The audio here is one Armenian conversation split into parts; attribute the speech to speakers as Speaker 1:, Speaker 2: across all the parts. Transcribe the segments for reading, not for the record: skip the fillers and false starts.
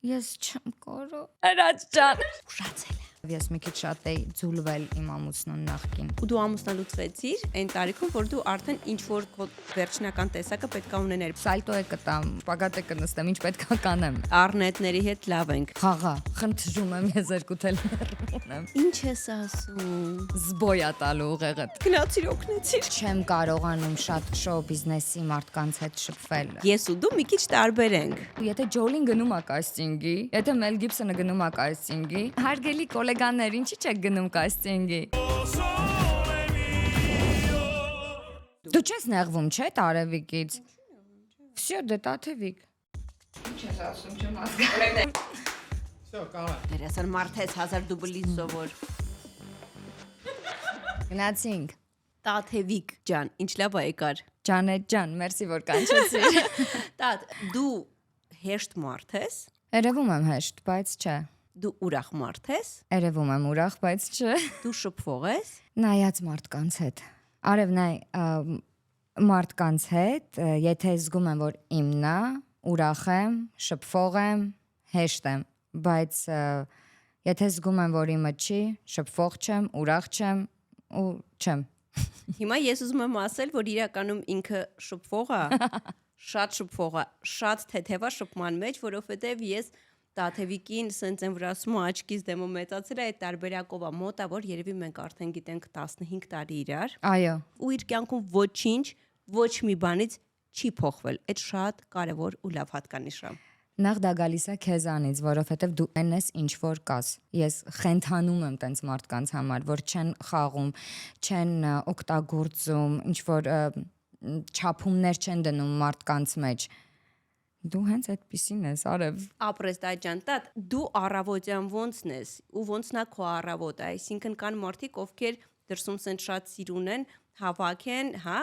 Speaker 1: Ես չեմ կարող։
Speaker 2: Հրաչ ջան։
Speaker 3: Ուշացել է։
Speaker 1: Ես մի քիչ շատ էի ձուլվել իմ ամուսնուն նախքին։
Speaker 3: Ու դու ամուսնալուծվեցիր այն տարիքում, որ դու արդեն ինչ որ վերջնական տեսակը պետքա ունեներ։
Speaker 1: Սալտո է կտամ, շպագատ է կնստեմ, ինչ պետքա կանեմ։
Speaker 3: Առնետների հետ լավ ենք։
Speaker 1: Խաղա, խնդրում եմ ես երկու թել ունեմ։
Speaker 3: Ինչ ես ասում։
Speaker 1: Զբոյա տալու ուղեղդ։
Speaker 3: Գնացիր օգնեցիր։
Speaker 1: Չեմ կարողանում շատ շոու բիզնեսի մարդկանց հետ շփվել։
Speaker 3: Ես ու դու մի քիչ տարբեր ենք։
Speaker 1: Եթե Ջոլին գնում է կաստինգի, եթե Մել Գիբսոնը գնում է կաստինգի, հարգելի գոլեգաններ, ինչի՞ չեք գնում կաստինգի։ Դու չես նեղվում, չէ՞ Տարևիկից։ Всё, դե Տաթևիկ։ Ինչ ես ասում, չեմ հասկանում։
Speaker 4: Всё, կարա։
Speaker 3: Դերասան Մարթես 1000 դուբլից սովոր։
Speaker 1: Գնացինք։
Speaker 3: Տաթևիկ ջան, ինչ լավ է եկար։
Speaker 1: Ջանետ ջան, մերսի որ կանչեցիր։
Speaker 3: Տաթ, դու հեշտ մարդ ես,
Speaker 1: Երևում եմ հեշտ, բայց չէ։
Speaker 3: դու ուրախ մարդ ես,
Speaker 1: Երևում եմ ուրախ, բայց չէ։
Speaker 3: դու շփվող ես,
Speaker 1: Նայած մարդկանց հետ։ Արև նայ մարդկանց հետ, եթե զգում եմ, որ իմն է, ուրախ եմ, շփվող եմ, հեշտ եմ, բայց եթե զգում եմ, որ իմը չի, շփվող չեմ, ուրախ չեմ ու չեմ։
Speaker 3: Հիմա ես ուզում եմ ասել, որ իրականում ինքը շփվող է, շատ շփվող է, շատ թեթև է շփման մեջ, որովհետև ես Տաթևիկին սենց եմ վրասում ու աչքից դեմը մեծացել է այդ տարբերակով է մոտա, որ երևի մենք արդեն գիտենք 15 տարի իրար։
Speaker 1: Այո։
Speaker 3: Ու իր կյանքում ոչինչ, ոչ մի բանից չի փոխվել։ Այդ շատ կարևոր ու լավ հատկանիշ է։
Speaker 1: Նախ դա գալիս է քեզանից, որովհետև դու այն ես ինչ որ կաս։ Ես խենթանում եմ տենց մարդկանց համար, որ չեն խաղում, չեն օգտագործում, ինչ որ չափումներ չեն դնում մարդկանց մեջ։ Դու հենց այդպիսին ես, Արև։
Speaker 3: Ապրես դաջան տատ, դու առավոտյան ոնցն ես ու ոնցն է քո առավոտը, այսինքն կան մարդիկ, ովքեր դրսում սենց շատ սիր ունեն, հավաք են, հա,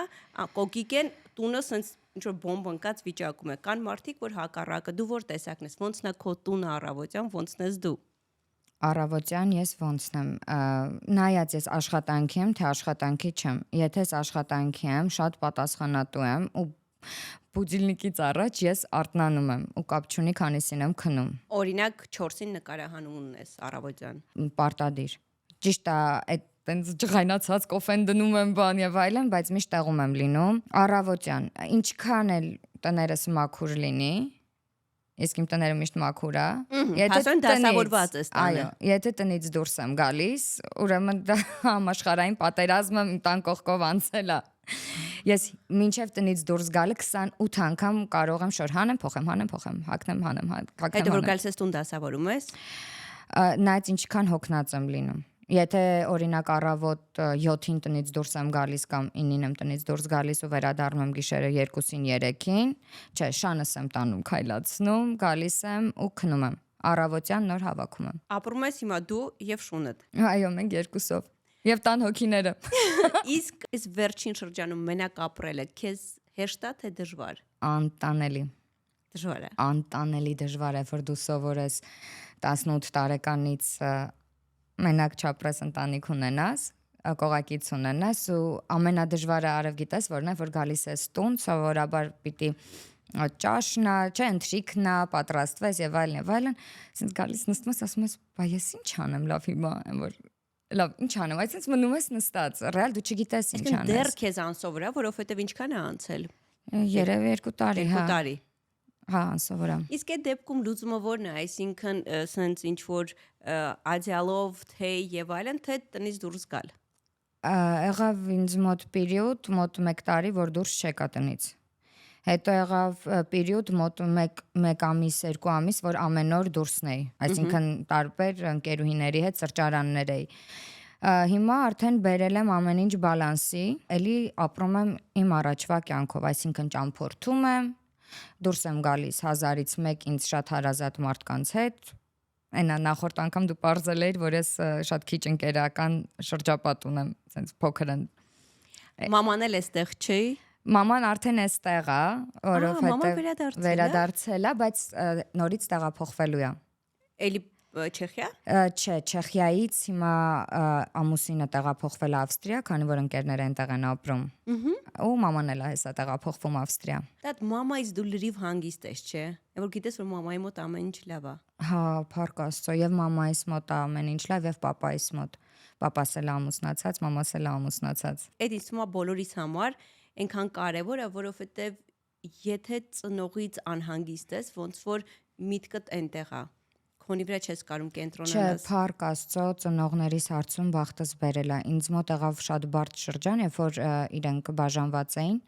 Speaker 3: կոկիկ են, տունը սենց ինչ որ բոմբ ընկած վիճակում է։ Կան մարդիկ, որ հակառակը, դու որ տեսակն ես, ոնցն է քո տունը առավոտյան, ոնցն ես դու։
Speaker 1: Առավոտյան ես ոնցն եմ, նայած ես աշխատանքի եմ, թե աշխատանքի չեմ։ Եթե ես աշխատանքի եմ, շատ պատասխանատու եմ ու բուդիլնիկից առաջ ես արթնանում եմ ու կապ չունի քանիսին եմ քնում։
Speaker 3: Օրինակ 4-ին նկարահանում ունես առավոտյան։
Speaker 1: Պարտադիր։ Ճիշտ է, այդ տենց ջղայնացած կոֆեն դնում եմ բան եւ այլն, բայց միշտ տեղում եմ լինում։ Առավոտյան, ինչքան էլ տներս մաքուր լինի, իսկ իմ տները միշտ մաքուր է։
Speaker 3: Հասուն դասավորված ես տանը։
Speaker 1: Այո, եթե տնից դուրս եմ գալիս, ուրեմն դա համաշխարհային պատերազմը իմ տան կողքով անցել է։ Ես մինչև տնից դուրս գալը 28 անգամ կարող եմ շոր հանեմ, փոխեմ, հագնեմ, հանեմ,
Speaker 3: Այդ որ գալիս ես տուն դասավորում ես։
Speaker 1: նայած ինչքան հոգնած եմ լինում։ Եթե օրինակ առավոտ 7-ին տնից դուրս եմ գալիս կամ 9-ին եմ տնից դուրս գալիս ու վերադառնում եմ գիշերը 2-ին 3-ին, չէ, շանս եմ տանում, քայլացնում, գալիս եմ ու քնում եմ։ Առավոտյան նոր հավաքում եմ։
Speaker 3: Ապրում ես հիմա դու եւ շունդ։
Speaker 1: Այո, մենք երկուսով։ Եվ տան հոգիները։
Speaker 3: Իսկ այս վերջին շրջանում մենակ ապրելը քեզ հեշտ է թե դժվար։
Speaker 1: Անտանելի։
Speaker 3: Դժվար է։
Speaker 1: Անտանելի դժվար է, որ դու սովորես 18 տարեկանից մենակ չապրես ընտանիք ունենաս, կողակից ունենաս ու ամենադժվարը Արև գիտես որն է, որ գալիս ես տուն, սովորաբար պիտի ճաշնա, չէ, ընթրիքնա, պատրաստվես եւ այլն, ասես գալիս նստում ես, ասում ես, բա ես ինչ անեմ լավ հիմա, որ լավ, ինչ անեմ, այսինքն մնում ես նստած, ռեալ դու չգիտես ինչ անես։
Speaker 3: Դեռ քեզ անսովոր է, որովհետեւ ինչքան է անցել։
Speaker 1: Երևի 2 տարի,
Speaker 3: 2 տարի։
Speaker 1: Հա, անսովոր է։
Speaker 3: Իսկ այդ դեպքում լուծումը որն է, այսինքն սենց ինչ որ ադիալով թե եւ այլն, թե տնից դուրս գալ։
Speaker 1: Եղավ ինձ մոտ պերիոդ, մոտ 1 տարի, որ դուրս չեկա տնից։ Հետո եղավ պերիոդ մոտ 1 ամիս, 2 ամիս, որ ամեն օր դուրսն էի, այսինքն տարբեր ընկերուհիների հետ սրճարաններ էի։ Հիմա արդեն բերել եմ ամեն ինչ բալանսի, էլի ապրում եմ իմ առաջվա կյանքով, այսինքն ճամփորդում եմ, դուրս եմ գալիս 1000-ից 1 ինձ շատ հարազատ մարդկանց հետ։ Այնա նախորդ անգամ դու պարզել էիր, որ ես շատ քիչ ընկերական շրջապատ ունեմ, ասենց փոքր են։
Speaker 3: Մաման էլ էստեղ չի։
Speaker 1: Մաման արդեն էստեղ է,
Speaker 3: մաման
Speaker 1: որովհետև վերադարձել է, բայց նորից տեղափոխվելու է։
Speaker 3: Էլի Չեխիա։
Speaker 1: Չէ, Չեխիայից հիմա ամուսինը տեղափոխվել է Ավստրիա, քանի որ ընկերները այնտեղ են ապրում։ Ու մաման էլ է հեսա տեղափոխվում Ավստրիա։
Speaker 3: Դա մամայից դու լրիվ հանգիստ ես, չէ։ Որ գիտես որ մամայի մոտ ամեն ինչ լավ է։
Speaker 1: Հա, փառք Աստծո, եւ մամայիս մոտ է ամեն ինչ լավ եւ papaիս մոտ։ Papas էլ է ամուսնացած, մամաս էլ է ամուսնացած։
Speaker 3: Այդ ինձ թվում է բոլորիս համար այնքան կարևոր է, որովհետեւ եթե ծնողից անհանգիստ ես, ոնց որ միտքդ այնտեղ է։ Քոնի վրա չես կարում
Speaker 1: Չէ,
Speaker 3: կենտրոնանալ։
Speaker 1: փառք Աստծո, ծնողներիս հարցում բախտս բերել է։ Ինձ մոտ եղավ շատ բարդ շրջան, երբ որ իրենք բաժանված էին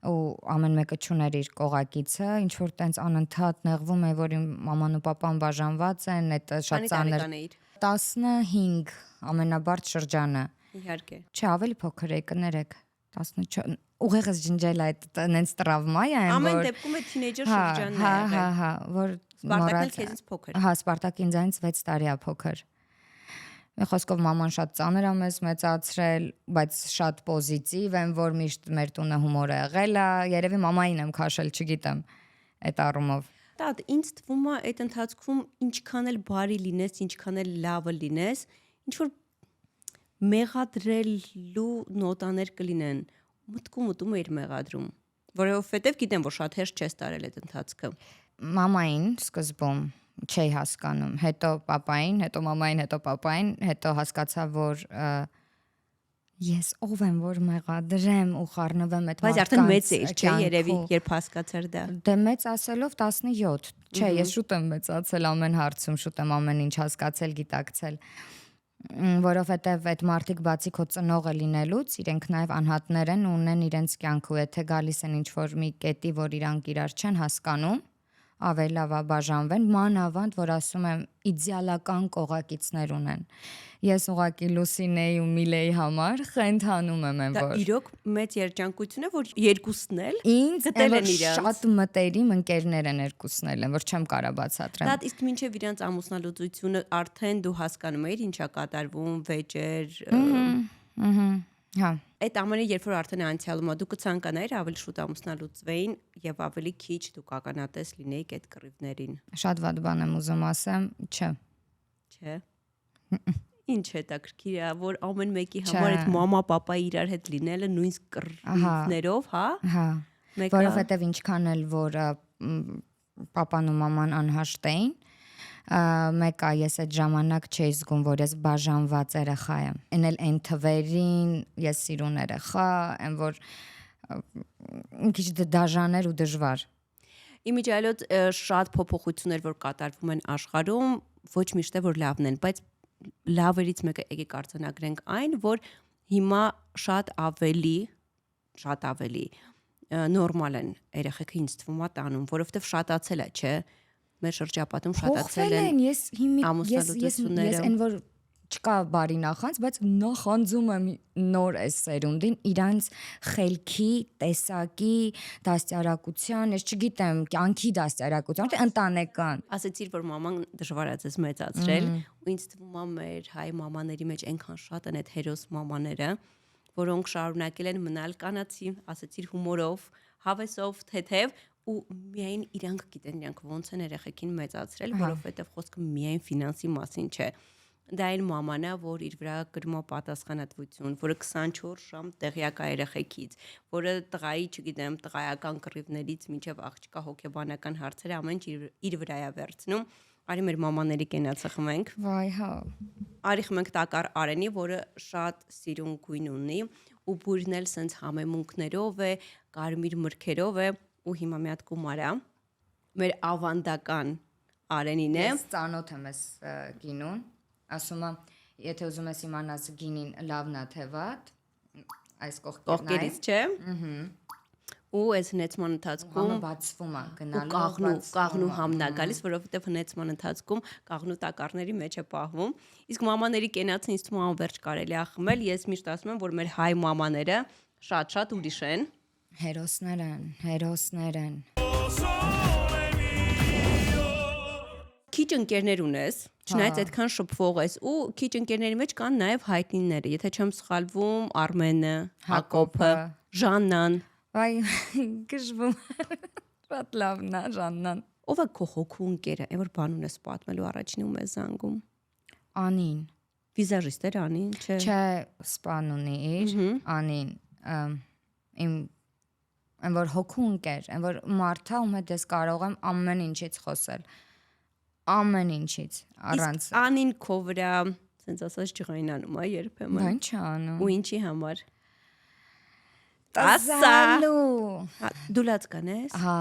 Speaker 1: ու ամեն մեկը ճուներ իր կողակիցը, ինչ որ տենց անընդհատ նեղվում է, որ իմ մաման ու papan բաժանված են, այդ շատ
Speaker 3: Քանի
Speaker 1: ծանր
Speaker 3: տարեկան էիր։
Speaker 1: 15 ամենաբարդ շրջանը։
Speaker 3: Իհարկե։
Speaker 1: Չէ, ավելի փոքր էի, կներեք։ 14 ուղեղս ջնջել է այդ տենց տրավմա է,
Speaker 3: Ամեն
Speaker 1: որ
Speaker 3: դեպքում է թինեյջեր շրջանն է
Speaker 1: հա,
Speaker 3: եղել։
Speaker 1: որ
Speaker 3: Սպարտակն էլ քեզից փոքր։
Speaker 1: Հա, Սպարտակը ինձանից 6 տարի է փոքր։ Մի խոսքով մաման շատ ծանր է մեզ մեծացրել, բայց շատ պոզիտիվ եմ, որ միշտ մեր տունը հումոր է եղել է, երևի մամային եմ քաշել, չգիտեմ, այդ առումով։
Speaker 3: Տատ ինձ թվում է այդ ընթացքում ինչքան էլ բարի լինես, ինչքան էլ լավը լինես, ինչ որ մեղադրելու նոտաներ կլինեն։ Մտքում էր մեղադրում, որովհետև գիտեմ, որ շատ հեշտ չես տարել այդ ընթացքը։
Speaker 1: Մամային սկզբում չի հասկանում, հետո papayin, հետո մամային, հետո papayin, հետո հասկացա, որ ես ով եմ, որ մեղադրեմ ու խառնվեմ այդ
Speaker 3: Բայց արդեն մեծ էր, չէ, երևի, երբ հասկացար դա։
Speaker 1: Դե մեծ ասելով 17, չէ, ես շուտ եմ մեծացել ամեն հարցում, շուտ եմ ամեն ինչ հասկացել, գիտակցել, որովհետև այդ մարդիկ բացի քո ծնողը լինելուց, իրենք նաև անհատներ են ու ունեն իրենց կյանք ու եթե գալիս են ինչ-որ մի կետի, որ իրանք իրար չեն հասկանում, ավելի լավ է բաժանվեն, մանավանդ, որ ասում եմ, իդեալական կողակիցներ ունեն։ Ես ուղղակի Լուսինեի ու Միլեի համար խենթանում եմ,
Speaker 3: Դա
Speaker 1: որ
Speaker 3: իրոք մեծ երջանկություն է, որ երկուսն էլ
Speaker 1: ինձ
Speaker 3: գտել են իրենց։
Speaker 1: շատ մտերիմ ընկերներ են երկուսն էլ, որ չեմ կարա բացատրեմ։
Speaker 3: Դա իսկ մինչև իրանց ամուսնալուծությունը արդեն դու հասկանում էիր ինչա կատարվում, վեճեր։
Speaker 1: Հա։
Speaker 3: Այդ ամենը երբ որ արդեն անցյալում է, դու կցանկանայիր ավելի շուտ ամուսնալուծվեին եւ ավելի քիչ դու կականատես լինեիք այդ կռիվներին։
Speaker 1: Շատ վատ բան եմ ուզում ասեմ, չէ։
Speaker 3: Չէ։ Ինչ հետաքրքիր է, որ ամեն մեկի համար այդ մամա, papa իրար հետ լինելը նույնիսկ կռիվներով, հա։
Speaker 1: Հա։ Որովհետև ինչքան էլ որ papan ու maman անհաշտ էին, մեկը ես այդ ժամանակ չէի զգում, որ ես բաժանված երեխա եմ։ Էնել այն թվերին ես սիրուն երեխա, այն որ քիչ դաժան էր ու դժվար։
Speaker 3: Իմիջիայլոց շատ փոփոխություններ որ կատարվում են աշխարհում, ոչ միշտ է որ լավն են, բայց լավերից մեկը եկեք արձանագրենք այն, որ հիմա շատ ավելի նորմալ են երեխեքը ինձ թվում է տանում, որովհետև շատացել է, չէ։ Մեր շրջապատում շատացել են
Speaker 1: ես այն որ չկա բարի նախանձ, բայց նախանձում եմ նոր այս սերունդին իրանց խելքի, տեսակի, դաստիարակության, ես չգիտեմ, կյանքի դաստիարակության, ընտանեկան։
Speaker 3: Ասեցիր որ մաման դժվար է ձեզ մեծացրել ու ինձ թվում է մեր հայ մամաների մեջ այնքան շատ են այդ հերոս մամաները, որոնք շարունակել են մնալ կանացի, ասեցիր հումորով, հավեսով, թեթև ու միայն իրանք գիտեն իրանք ոնց են երեխեքին մեծացրել, որովհետև խոսքը միայն ֆինանսի մասին չէ։ Դա այն մաման է, որ իր վրա կրում է պատասխանատվություն, որը 24 ժամ տեղյակ է երեխեքից, որը տղայի, չգիտեմ, տղայական կռիվներից մինչև աղջկա հոգեբանական հարցերը ամեն ինչ իր վրա է վերցնում։ Արի մեր մամաների կենացը խմենք։
Speaker 1: Վայ, հա։
Speaker 3: Արի խմենք տակար Արենի, որը շատ սիրուն գույն ունի ու բույրն էլ սենց համեմունքներով է, կարմիր մրգերով է ու հիմա մի հատ կումարա մեր ավանդական Արենին է։
Speaker 1: Ես ծանոթ եմ այս գինուն, ասում եմ, եթե ուզում ես իմանաս գինին լավն է թե վատ, այս
Speaker 3: կողքերից, չէ։ Ու այս հնեցման ընթացքում
Speaker 1: բացվում է գնալով
Speaker 3: կաղնու համն է գալիս, որովհետև հնեցման ընթացքում կաղնու տակառների մեջ է պահվում։ Իսկ մամաների կենացը ինձ թվում է անվերջ կարելի է խմել։ Ես միշտ ասում եմ, որ մեր հայ մամաները շատ ուրիշ են։
Speaker 1: Հերոսներ են։
Speaker 3: Քիչ ընկերներ ունես, չնայած այդքան շփվող ես ու քիչ ընկերների մեջ կան նաև հայտնիները, եթե չեմ սխալվում, Արմենը, Հակոբը, Ժաննան։
Speaker 1: Վայ, գժվում։ Շատ լավն է Ժաննան։
Speaker 3: ով է քո հոգու ընկերը, այն որ բան ունես պատմելու առաջին ու մեզ զանգում։
Speaker 1: Անին։
Speaker 3: Վիզաժիստ էր Անին, չէ։
Speaker 1: Չէ, սպան ունի իր, Անին, իմ այն որ հոգու ընկեր, այն որ մարդա ում հետ ես կարող եմ ամեն ինչից խոսել։ Ամեն ինչից, առանց։
Speaker 3: Իսկ Անին քո վրա, ասենց ասած ջղայնանում է երբեմն։
Speaker 1: Դա ինչ է անում։
Speaker 3: Ու ինչի համար։
Speaker 1: Տասալու։
Speaker 3: Դու լաց կանես։
Speaker 1: Հա։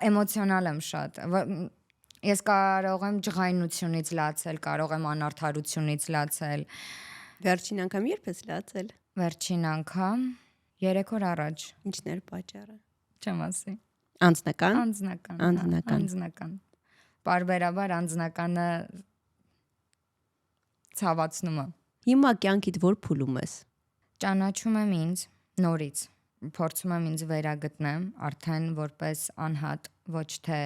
Speaker 1: Էմոցիոնալ եմ շատ։ Ես կարող եմ ջղայնությունից լացել, կարող եմ անարդարությունից լացել։
Speaker 3: Վերջին անգամ երբ ես լացել։
Speaker 1: Վերջին անգամ 3 օր առաջ։
Speaker 3: Ինչն էր պատճառը։
Speaker 1: Չեմ ասի։
Speaker 3: Անձնական։
Speaker 1: Անձնական։ Բարբերաբար անձնականը ցավացնում է։
Speaker 3: Հիմա կյանքիդ որ փուլում ես։
Speaker 1: Ճանաչում եմ ինձ նորից։ Փորձում եմ ինձ վերագտնեմ արդեն որպես անհատ, ոչ թե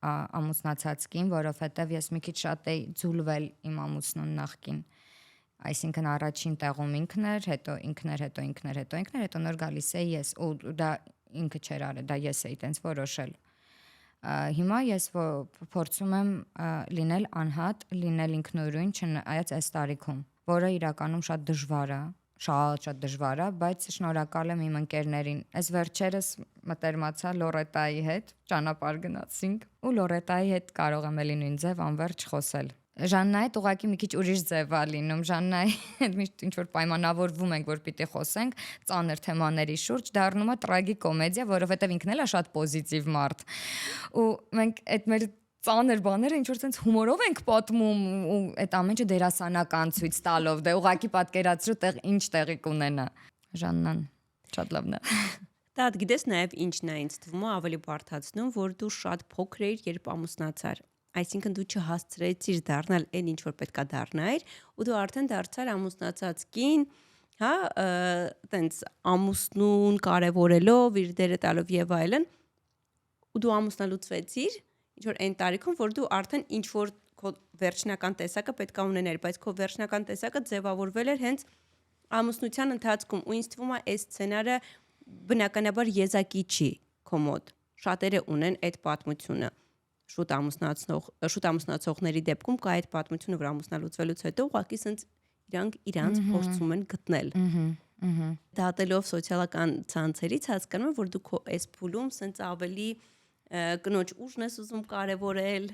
Speaker 1: ամուսնացած կին, որովհետև ես մի քիչ շատ էի ձուլվել իմ ամուսնուն նախքին։ Այսինքն առաջին տեղում ինքն էր, հետո նոր գալիս է ես, ու դա ինքը չէր արել, դա ես էի տենց որոշել։ Հիմա ես փորձում եմ լինել անհատ, լինել ինքնուրույն, չնայած այս տարիքում, որը իրականում շատ դժվար է, շատ դժվար է, բայց շնորհակալ եմ իմ ընկերներին։ Այս վերջերս մտերմացա Լորետայի հետ, ճանապարհ գնացինք, ու Լորետայի հետ կարող եմ էլի նույն ձև անverջ խոսել։ Ժաննայի հետ ուղղակի մի քիչ ուրիշ ձև է լինում, Ժաննայի հետ միշտ ինչ որ պայմանավորվում ենք, որ պիտի խոսենք ծանր թեմաների շուրջ, դառնում է տրագիկոմեդիա, որովհետև ինքն էլ է շատ պոզիտիվ մարդ։ Ու մենք այդ մեր ծանր բաները ինչ որ sense հումորով ենք պատմում ու այդ ամենը դերասանական ցույց տալով, դե ուղղակի պատկերացրու տեղ ինչ տեղի կունենա։ Ժաննան շատ լավն է։
Speaker 3: Դա գիտես նաև ինչն է ինձ թվում ավելի բարդացնում, որ դու շատ փոքր էիր, երբ ամուսնացար։ Այսինքն դու չհասցրեցիր դառնալ այն ինչ որ պետքա դառնայր, ու դու արդեն դարձար ամուսնացած կին, հա, տենց ամուսնուն կարևորելով, իր դերը տալով եւ այլն, ու դու ամուսնալուծվեցիր, ինչ որ այն տարիքում, որ դու արդեն ինչ որ քո վերջնական տեսակը պետքա ունենար, բայց քո վերջնական տեսակը ձևավորվել էր հենց ամուսնության ընթացքում, ու ինձ թվում է այս սցենարը բնականաբար եզակի չի քո մոտ։ Շատերը ունեն այդ պատմությունը։ Շուտ ամուսնացողների դեպքում կա այդ պատմությունը, որ ամուսնալուծվելուց հետո ուղղակի սենց իրանք փորձում են գտնել։ Դատելով սոցիալական ցանցերից հասկանում եմ, որ դու քո այս փուլում սենց ավելի կնոջ ուժն ես ուզում կարևորել,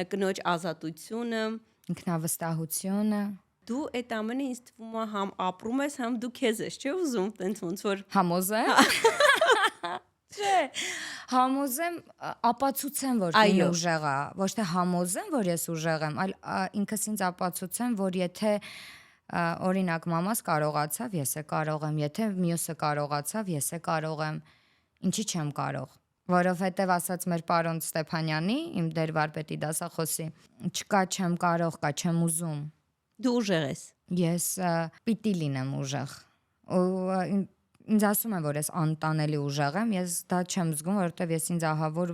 Speaker 3: կնոջ ազատությունը,
Speaker 1: ինքնավստահությունը։
Speaker 3: Դու այդ ամենը ինձ թվում է համ ապրում ես, համ դու քեզ ես, չէ՞ ուզում, տենց ոնց որ
Speaker 1: համոզեմ։ Չէ, համոզեմ, ապացուցեմ, որ ինձ ուժեղ է, ոչ թե համոզեմ, որ ես ուժեղ եմ, այլ ինքս ինձ ապացուցեմ, որ եթե օրինակ մամաս կարողացավ, ես է կարող եմ, եթե մյուսը կարողացավ, ես է կարող եմ, ինչի չեմ կարող։ Որովհետև ասած մեր պարոն Ստեփանյանի, իմ դերվարպետի դասախոսի, չկա չեմ կարող, կա չեմ ուզում։
Speaker 3: Դու ուժեղ ես։
Speaker 1: Ես պիտի լինեմ ուժեղ։ Ու ինձ ասում են, որ ես անտանելի ուժեղ եմ, ես դա չեմ զգում, որովհետև ես ինձ ահա որ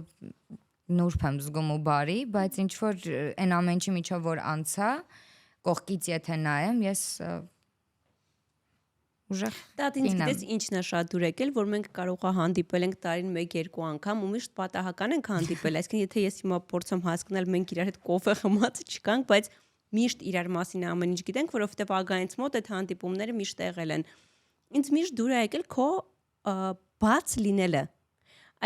Speaker 1: նուրբ եմ զգում ու բարի, բայց ինչ որ այն ամեն ինչի միջով որ անցա, կողքից եթե նայեմ, ես ուժեղ։
Speaker 3: Դա ինձ գիտես ինչն է շատ դուր եկել, որ մենք կարող է հանդիպել ենք տարին 1-2 անգամ ու միշտ պատահական ենք հանդիպել, այսինքն եթե ես հիմա փորձեմ հասկանալ մենք իրար հետ կոֆե խմած չկանք, բայց միշտ իրար մասին ամեն ինչ գիտենք, որովհետև ագայից մոտ այդ հանդիպումները միշտ եղել են։ Ինձ միշտ դուր է եկել քո բաց լինելը։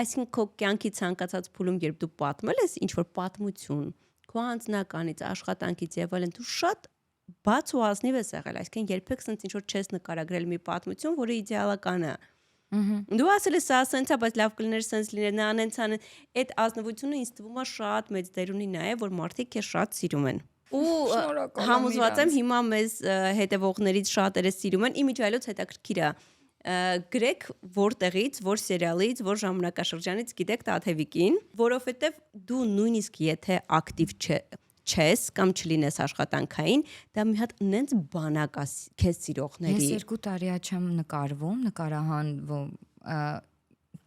Speaker 3: Այսինքն քո կյանքի ցանկացած փուլում, երբ դու պատմել ես ինչ որ պատմություն, քո անձնականից, աշխատանքից եւ այլն, դու շատ բաց ու ազնիվ ես եղել, այսինքն երբեք sense ինչ որ չես նկարագրել մի պատմություն, որը իդեալական է։ Դու ասել ես սա sense է, բայց լավ կլիներ sense լիներ, նա անեն, այդ ազնվությունը ինձ թվում է շատ մեծ դեր ունի նաեւ, որ մարդիկ քեզ շատ սիրում են։ Ու համոզված եմ հիմա մեզ հետևողներից շատերը սիրում են, իմիջիայլոց հետաքրքիր է։ Գրեք որտեղից, որ սերիալից, որ ժամանակաշրջանից գիտեք Տաթևիկին, որովհետև դու նույնիսկ եթե ակտիվ չես կամ չլինես աշխատանքային, դա մի հատ նենց բանակ է քեզ սիրողների։
Speaker 1: Ես 2 տարի չեմ նկարվում, նկարահանվում,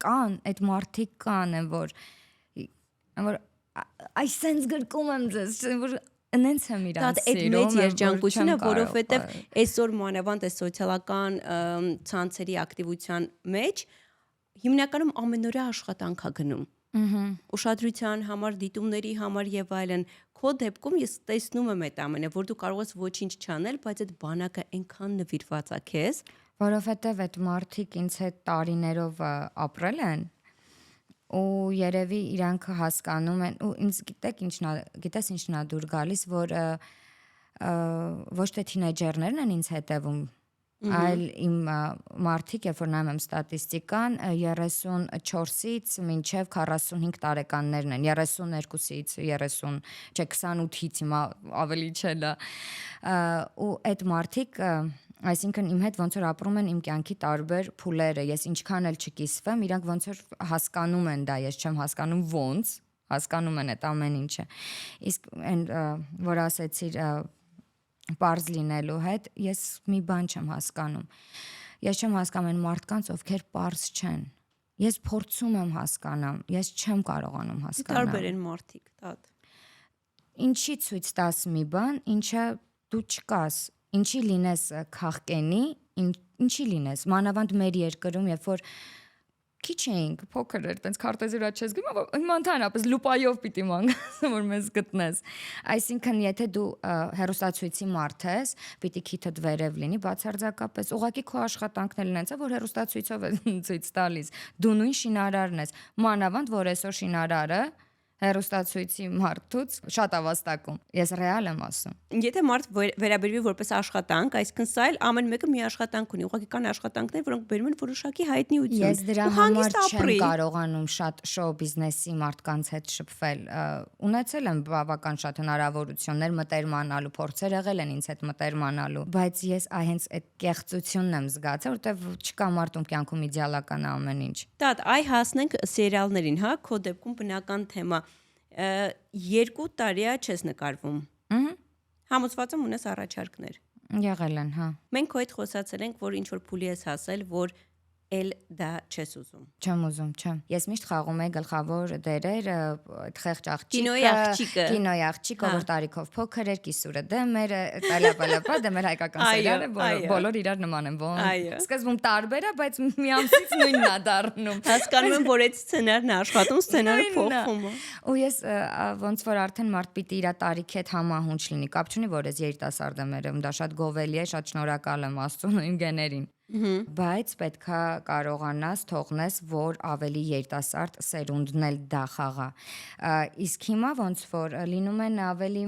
Speaker 1: կան այդ մարդիկ կան, որ այսենց գրկում եմ ձեզ, որ նենց եմ իրան
Speaker 3: սիրում։ Դա այդ մեծ երջանկությունը, որովհետև այսօր մանավանդ այս սոցիալական ցանցերի ակտիվության մեջ հիմնականում ամենօրյա աշխատանք է գնում։ ուշադրության համար, դիտումների համար եւ այլն։ Քո դեպքում ես տեսնում եմ այդ ամենը, որ դու կարող ես ոչինչ չանել, բայց այդ բանակը այնքան նվիրված է քեզ,
Speaker 1: Որովհետև այդ մարդիկ ինձ հետ տարիներով ապրել են ու երևի իրանք հասկանում են ու ինձ գիտես ինչն է դուր գալիս, որ ոչ թե թինեյջերներն են ինձ հետևում, այլ իմ մարդիկ, երբ որ նայում եմ ստատիստիկան, 34-ից մինչև 45 տարեկաններն են, 32-ից 30, չէ 28-ից հիմա ավելի չէ դա։ Ու այդ մարդիկ, այսինքն իմ հետ ոնց որ ապրում են իմ կյանքի տարբեր փուլերը, ես ինչքան էլ չկիսվեմ, իրանք ոնց որ հասկանում են դա, ես չեմ հասկանում ոնց, հասկանում են այդ ամեն ինչը։ Իսկ այն որ ասեցիր պարզ լինելու հետ, ես մի բան չեմ հասկանում։ Ես չեմ հասկանում այն մարդկանց, ովքեր պարզ չեն։ Ես փորձում եմ հասկանամ, ես չեմ կարողանում հասկանալ։
Speaker 3: տարբեր են մարդիկ, տատ։
Speaker 1: Ինչի ցույց տաս մի բան, ինչը դու չկաս, ինչի լինես քաղկենի, ինչի լինես, մանավանդ մեր երկրում, երբ որ քիչ էինք, փոքր էր, տենց քարտեզի վրա չես գնում, հիմա ընդհանրապես լուպայով պիտի մանգաս, որ մեզ գտնես։ Այսինքն, եթե դու հեռուստացույցի մարդ ես, պիտի քիթդ վերև լինի, բացարձակապես, ուղղակի քո աշխատանքն էլ նենց է, որ հեռուստացույցով է ցույց տալիս։ Դու նույն շինարարն ես, մանավանդ որ այսօր շինարարը հեռուստացույցի մարդուց շատ ավաստակում։ Ես ռեալ եմ ասում։
Speaker 3: Եթե մարդ վերաբերվի որպես աշխատանք, այսինքն սա էլ ամեն մեկը մի աշխատանք ունի, ուղղակի կան աշխատանքներ, որոնք բերում են որոշակի հայտնիություն։
Speaker 1: Ես դրա համար չեմ կարողանում շատ շոու բիզնեսի մարդկանց հետ շփվել։ Ունեցել եմ բավական շատ հնարավորություններ մտերմանալու, փորձեր եղել են ինձ հետ մտերմանալու, բայց ես հենց այդ կեղծությունն եմ զգացել, որտեվ չկա մարդում կյանքում իդեալական ամեն ինչ։
Speaker 3: Տատ, այ հասնենք սերիալներին, հա, քո դեպքում բնական թեմա։ 2 տարի է չես նկարվում։ Համոզված եմ ունես առաջարկներ։
Speaker 1: Եղել են, հա։
Speaker 3: Մենք քո հետ խոսացել ենք, որ ինչ որ փուլի ես հասել, որ էլ դա չես ուզում։
Speaker 1: Չեմ ուզում, չեմ։ Ես միշտ խաղում եի գլխավոր դերեր, այդ խեղճ
Speaker 3: աղջիկը,
Speaker 1: կինոյի աղջիկը, որ տարիքով փոքր էր, կիսուրը դեմ էր, տալապալապա, դեմ էր հայկական սերիալը, բոլոր իրար նման են, ոնց։ Սկզբում տարբեր է, բայց մի ամսից նույնն է դառնում։
Speaker 3: Հասկանում եմ, որ այդ սցենարն է աշխատում, սցենարը փոխվում է։
Speaker 1: Ու ես ոնց որ արդեն մարդ պիտի իր տարիքի հետ համահունչ լինի, կապ չունի, որ ես երիտասարդ եմ երևում, դա շատ գովելի է, շատ շնորհակալ եմ Աստծուն ու իմ գեներին։ Բայց պետքա կարողանաս թողնես, որ ավելի երիտասարդ սերունդն էլ դա խաղա։ Իսկ հիմա ոնց որ լինում են ավելի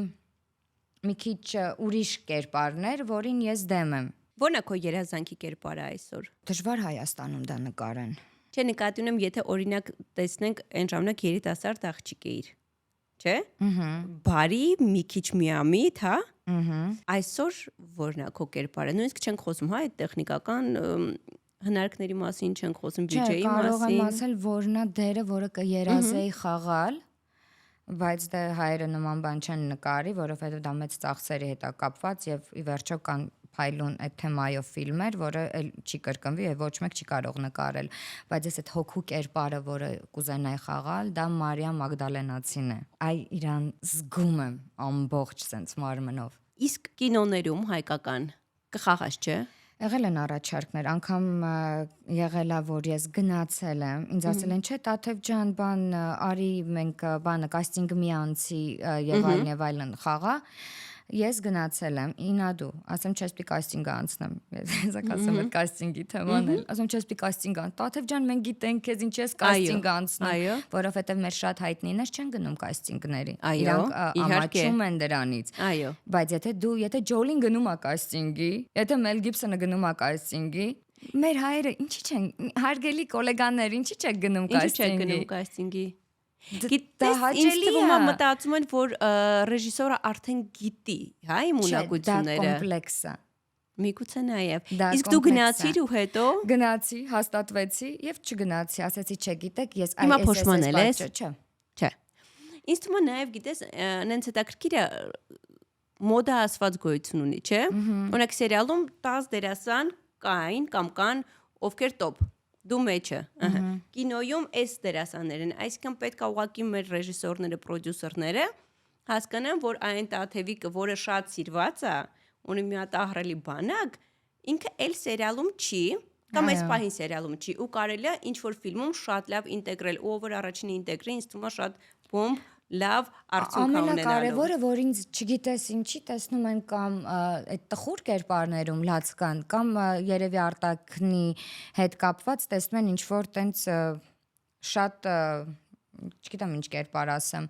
Speaker 1: մի քիչ ուրիշ կերպարներ, որին ես դեմ եմ։
Speaker 3: Ո՞րն է քո երազանքի կերպարը այսօր։
Speaker 1: Դժվար Հայաստանում դա նկարեն։
Speaker 3: Չէ, նկատի ունեմ, եթե օրինակ տեսնենք այն ժամանակ երիտասարդ աղջիկ էիր, չէ՞։ Բարի, մի քիչ միամիտ, հա։ Այսօր ո՞րն է քո կերպարը։ Նույնիսկ չենք խոսում, հա, այդ տեխնիկական հնարքների մասին չենք խոսում, բյուջեի մասին։
Speaker 1: Կարող եմ ասել, որն է դերը, որը կերազեի խաղալ, բայց դե հայերը նման բան չեն նկարի, որովհետև դա մեծ ծախսերի հետ է կապված եւ ի վերջո կան փայլուն այդ թեմայով ֆիլմեր, որը չի կրկնվի եւ ոչ մեկ չի կարող նկարել, բայց ես այդ հոգու կերպարը, որը կուզենայի խաղալ, դա Մարիա Մագդալենացին է։ Այ իրան զգում եմ ամբողջ sense մարմնով։
Speaker 3: Իսկ կինոներում հայկական կխաղաս, չէ՞։
Speaker 1: Եղել են առաջարկներ, անգամ եղել է, որ ես գնացել եմ, ինձ ասել են, չէ, Տաթև ջան, բան արի մենք բանը կաստինգ մի անցի եւ այլն խաղա։ Ես գնացել եմ, ինադու, ասեմ չես պիտի կաստինգ անցնեմ։ Ես ասեմ այդ կաստինգի թեման էլ, ասեմ չես պիտի կաստինգ ան։ Տաթև ջան, մենք գիտենք քեզ ինչ ես կաստինգ անցնում, որովհետեւ մեր շատ հայտնիներս չեն գնում կաստինգների։ Իրանք ամաչում են դրանից։
Speaker 3: Այո։
Speaker 1: Բայց եթե Ջոլին գնում է կաստինգի, եթե Մել Գիբսոնը գնում է կաստինգի, մեր հայերը ինչի չեն, հարգելի գոլեգաներ, ինչի չեք գնում
Speaker 3: կաստինգի։ Գիտես, ինձ թվում է մտածում են, որ ռեժիսորը արդեն գիտի, հա, իմ ունակությունները։
Speaker 1: Դա կոմպլեքս է։
Speaker 3: Միգուցե նաև։ Իսկ դու գնացիր ու հետո։
Speaker 1: Գնացի, հաստատվեցի եւ չգնացի, ասացի չգիտեք, ես
Speaker 3: հիմա փոշմանել ես։
Speaker 1: Չէ։
Speaker 3: Ինձ թվում է նաև գիտես, նենց հետաքրքիր է մոդա ասված գոյություն ունի, չէ՞։ Օրինակ սերիալում 10 դերասան կային կամ կան, ովքեր տոп։ Դու մեջը, կինոյում այս դերասաններն, այսինքն պետք է ուղղակի մեր ռեժիսորները, պրոդյուսերները հասկանան, որ այն Տաթևիկը, որը շատ սիրված է, ունի մի հատ ահռելի բանակ, ինքը էլ սերիալում չի, Կամ այս պահին սերիալում չի ու կարելի է ինչ որ ֆիլմում շատ լավ ինտեգրել ու ով որ առաջինը ինտեգրի ինձ թվում է շատ բոմբ լավ արդյունք ունենալու։
Speaker 1: Ամենակարևորը, որ ինձ չգիտես ինչի տեսնում են կամ այդ տխուր կերպարներում լաց կան կամ երևի արտակնի հետ կապված տեսնում են ինչ որ տենց շատ չգիտեմ ինչ կերպար ասեմ,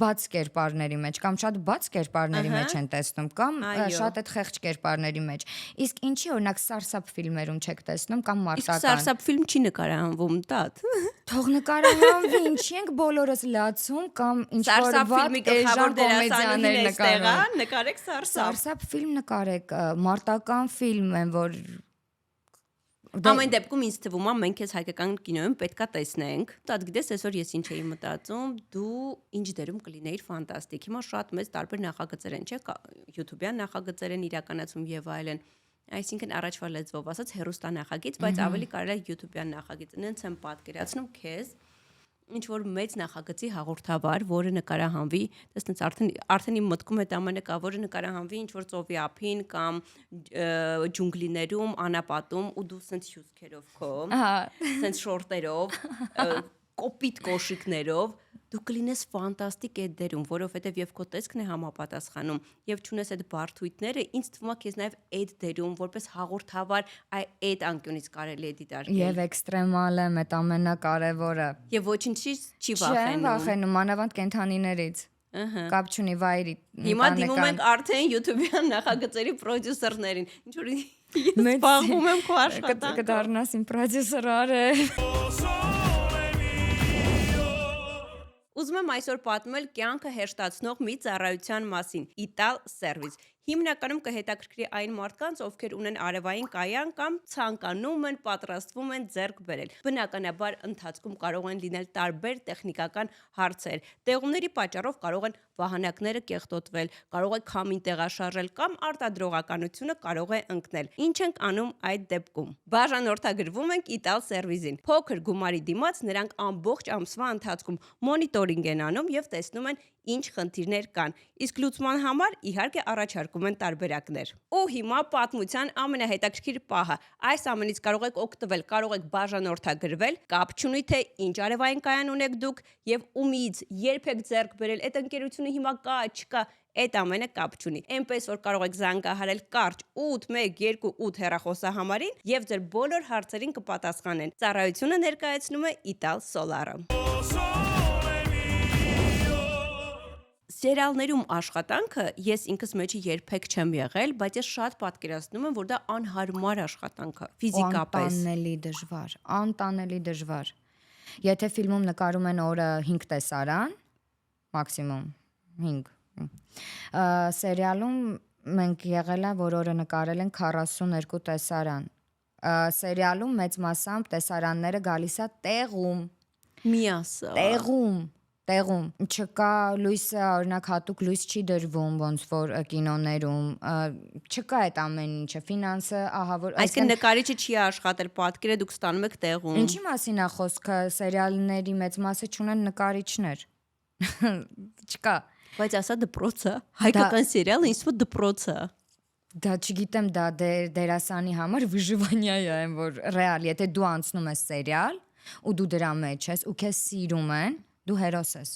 Speaker 1: բաց կերպարների մեջ կամ շատ բաց կերպարների մեջ են տեսնում կամ շատ այդ խեղճ կերպարների մեջ։ Իսկ ինչի օրինակ սարսափ ֆիլմերում չեք տեսնում կամ
Speaker 3: Իսկ
Speaker 1: մարտական։
Speaker 3: սարսափ ֆիլմ չի նկարահանվում տատ։
Speaker 1: Թող նկարահանվի, ինչի ենք բոլորս լացում կամ ինչ որ
Speaker 3: Սարսափ
Speaker 1: վատ
Speaker 3: ֆիլմի գլխավոր
Speaker 1: կոմեդիաներ
Speaker 3: դերասանուհին էստեղա,
Speaker 1: նկարում։
Speaker 3: նկարեք սարսափ։
Speaker 1: Սարսափ ֆիլմ նկարեք, մարտական ֆիլմ են, որ
Speaker 3: Ամեն դեպքում ինձ թվում է մենք այս հայկական կինոյում պետքա տեսնենք։ Տատ գիտես այսօր ես ինչ էի մտածում, դու ինչ դերում կլինեիր ֆանտաստիկ։ Հիմա շատ մեծ տարբեր նախագծեր են, չէ՞, YouTube-յան նախագծեր են իրականացում եւ այլն։ Այսինքն առաջվա լեզվով ասած հերոստա նախագիծ, բայց ավելի կարելի է YouTube-յան նախագիծ։ Ինձ եմ պատկերացնում քեզ ինչ որ մեծ նախագծի հաղորդավար, որը նկարահանվի, տեսնես արդեն իմ մտքում այդ ամենը կա, որը նկարահանվի ինչ որ ծովի ափին կամ ջունգլիներում, անապատում ու դու սենց հյուսքերով քո, սենց շորտերով, կոպիտ կոշիկներով, դու կլինես ֆանտաստիկ այդ դերում, որովհետև եւ քո տեսքն է համապատասխանում եւ ճունես այդ բարթույթները, ինձ թվում է քեզ նաեւ այդ դերում որպես հաղորդավար այդ անկյունից կարելի է դիտարկել։
Speaker 1: Եվ էքստրեմալ եմ, այդ ամենակարևորը։
Speaker 3: Եվ ոչինչից չի
Speaker 1: Չեմ
Speaker 3: վախենում։
Speaker 1: վախենում, մանավանդ կենդանիներից։ Կապ չունի վայրի։
Speaker 3: Հիմա դիմում ենք արդեն YouTube-յան նախագծերի պրոդյուսերներին։ Ինչ որ ես զբաղվում եմ քո աշխատանքով։
Speaker 1: Կդառնաս իմ պրոդյուսեր արել։
Speaker 3: Ուզում եմ այսօր պատմել կյանքը հեշտացնող մի ծառայության մասին՝ Ital Service։ Հիմնականում կհետաքրքրի այն մարդկանց, ովքեր ունեն արևային կայան կամ ցանկանում են պատրաստվում են ձեռք բերել։ Բնականաբար ընթացքում կարող են լինել տարբեր տեխնիկական հարցեր։ Տեղումների պատճառով կարող են վահանակները կեղտոտվել, կարող է քամին տեղաշարժել կամ արտադրողականությունը կարող է ընկնել։ Ինչ ենք անում այդ դեպքում։ Բաժանորդագրվում ենք Ital Service-ին։ Փոքր գումարի դիմաց նրանք ամբողջ ամսվա ընթացքում մոնիտորինգ են անում եւ տեսնում են ինչ խնդիրներ կան։ Իսկ լուծման համար իհարկե առաջարկում են տարբերակներ։ Ու հիմա պատմության ամենահետաքրքիր պահը։ Այս ամենից կարող եք օգտվել, կարող եք բաժանորդագրվել, կապ չունի թե ինչ արևային կայան ունեք դուք եւ ումից երբ եք ձեռք բերել, այդ ընկերությունը հիմա կա, չկա, այդ ամենը կապ չունի։ Էնպես որ կարող եք զանգահարել կարճ 812 հեռախոսահամարին եւ ձեր բոլոր հարցերին կպատասխանեն։ Ծառայությունը ներկայացնում է Ital Solar-ը։ Սերիալներում աշխատանքը ես ինքս մեջի երբեք չեմ եղել, բայց ես շատ պատկերացնում եմ, որ դա անհարմար աշխատանք է, ֆիզիկապես։
Speaker 1: Անտանելի դժվար։ Եթե ֆիլմում նկարում են օրը 5 տեսարան, մաքսիմում 5։ Սերիալում մենք եղել է, որ օրը նկարել են 42 տեսարան։ Սերիալում մեծ մասամբ տեսարանները գալիս է տեղում։
Speaker 3: Միասը։
Speaker 1: Տեղում չկա լույսը, օրինակ հատուկ լույս չի դրվում ոնց որ կինոներում, չկա այդ ամեն ինչը, ֆինանսը, ահա որ
Speaker 3: Այսինքն նկարիչը չի աշխատել, պատկերը դուք ստանում եք տեղում։
Speaker 1: Ինչի մասին է խոսքը, սերիալների մեծ մասը չունեն նկարիչներ։ Չկա։
Speaker 3: Բայց ասա դպրոց է, հայկական սերիալը ինձ թվում դպրոց է։
Speaker 1: Դա չգիտեմ, դա դերասանի համար վիժվանիա է, որ ռեալ, եթե դու անցնում ես սերիալ ու դու դրա մեջ ես ու քեզ սիրում են, դու հերոս ես։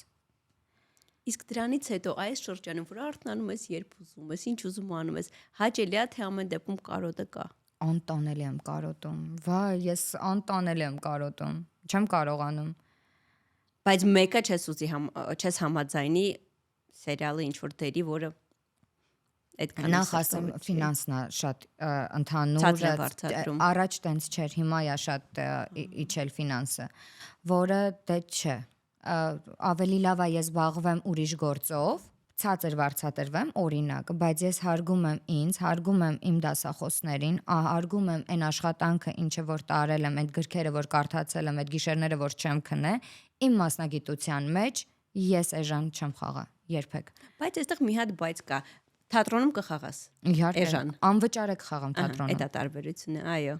Speaker 3: Իսկ դրանից հետո այս շրջանում որ արթնանում ես, երբ ուզում ես, ինչ ուզում անում ես, հաճելի է թե ամեն դեպքում կարոտը կա։
Speaker 1: Անտանելի եմ կարոտում։ Վայ, ես անտանելի եմ կարոտում։ Չեմ կարողանում։
Speaker 3: Բայց մեկը չես համաձայնի սերիալը ինչ որ դերի, որը այդքան
Speaker 1: նախ ասեմ ֆինանսն է շատ ընդհանուր, առաջ տենց չէր, հիմա է շատ իջել ֆինանսը, որը դե չէ։ Ավելի լավ է ես զբաղվեմ ուրիշ գործով, ցածր վարձատրվեմ, օրինակ, բայց ես հարգում եմ ինձ, հարգում եմ իմ դասախոսներին, հարգում եմ այն աշխատանքը, ինչը որ տարել եմ, այդ գրքերը որ կարդացել եմ, այդ գիշերները որ չեմ քնե, իմ մասնագիտության մեջ ես էժան չեմ խաղա, երբեք։
Speaker 3: Բայց այստեղ մի հատ բայց կա, թատրոնում կխաղաս։
Speaker 1: Իհարկե, անվճար եք խաղում թատրոնում։
Speaker 3: Այդ է տարբերությունը, այո։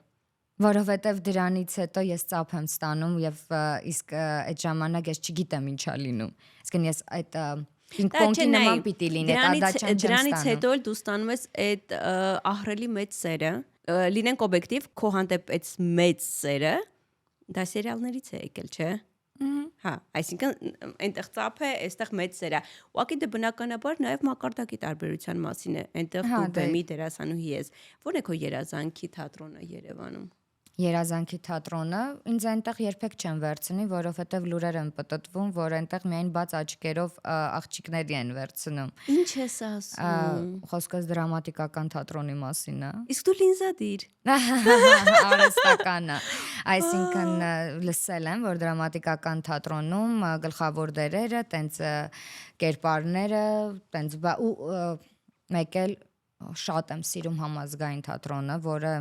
Speaker 1: Որովհետև դրանից հետո ես ծափ եմ ստանում եւ իսկ այդ ժամանակ ես չգիտեմ ինչա լինում։ Իսկն ես այդ պինգ-պոնգի նման պիտի լինի, դա չեմ ստանում։
Speaker 3: Դրանից հետո էլ դու ստանում ես այդ ահռելի մեծ սերը լինենք օբյեկտիվ, քո հանդեպ այդ մեծ սերը դա սերիալներից է եկել, չէ՞։ Հա, այսինքն այնտեղ ծափ է, այստեղ մեծ սեր է։ Ուղղակի դե բնականաբար նաև մակարդակի տարբերության մասին է։ Այնտեղ դու բեմի դերասանուհի ես։ Ո՞րն է քո երազանքի թատրոնը Երևանում։
Speaker 1: Երազանքի թատրոնը ինձ այնտեղ երբեք չեն վերցնի, որովհետև լուրեր են պտտվում, որ այնտեղ միայն բաց աչքերով աղջիկների են վերցնում։
Speaker 3: Ինչ ես ասում։
Speaker 1: Խոսքս դրամատիկական թատրոնի մասին է։
Speaker 3: Իսկ դու լինզադիր։
Speaker 1: Արհեստականը։ Այսինքն լսել եմ, որ դրամատիկական թատրոնում գլխավոր դերերը, տենց կերպարները, տենց ու մեկ էլ շատ եմ սիրում համազգային թատրոնը, որը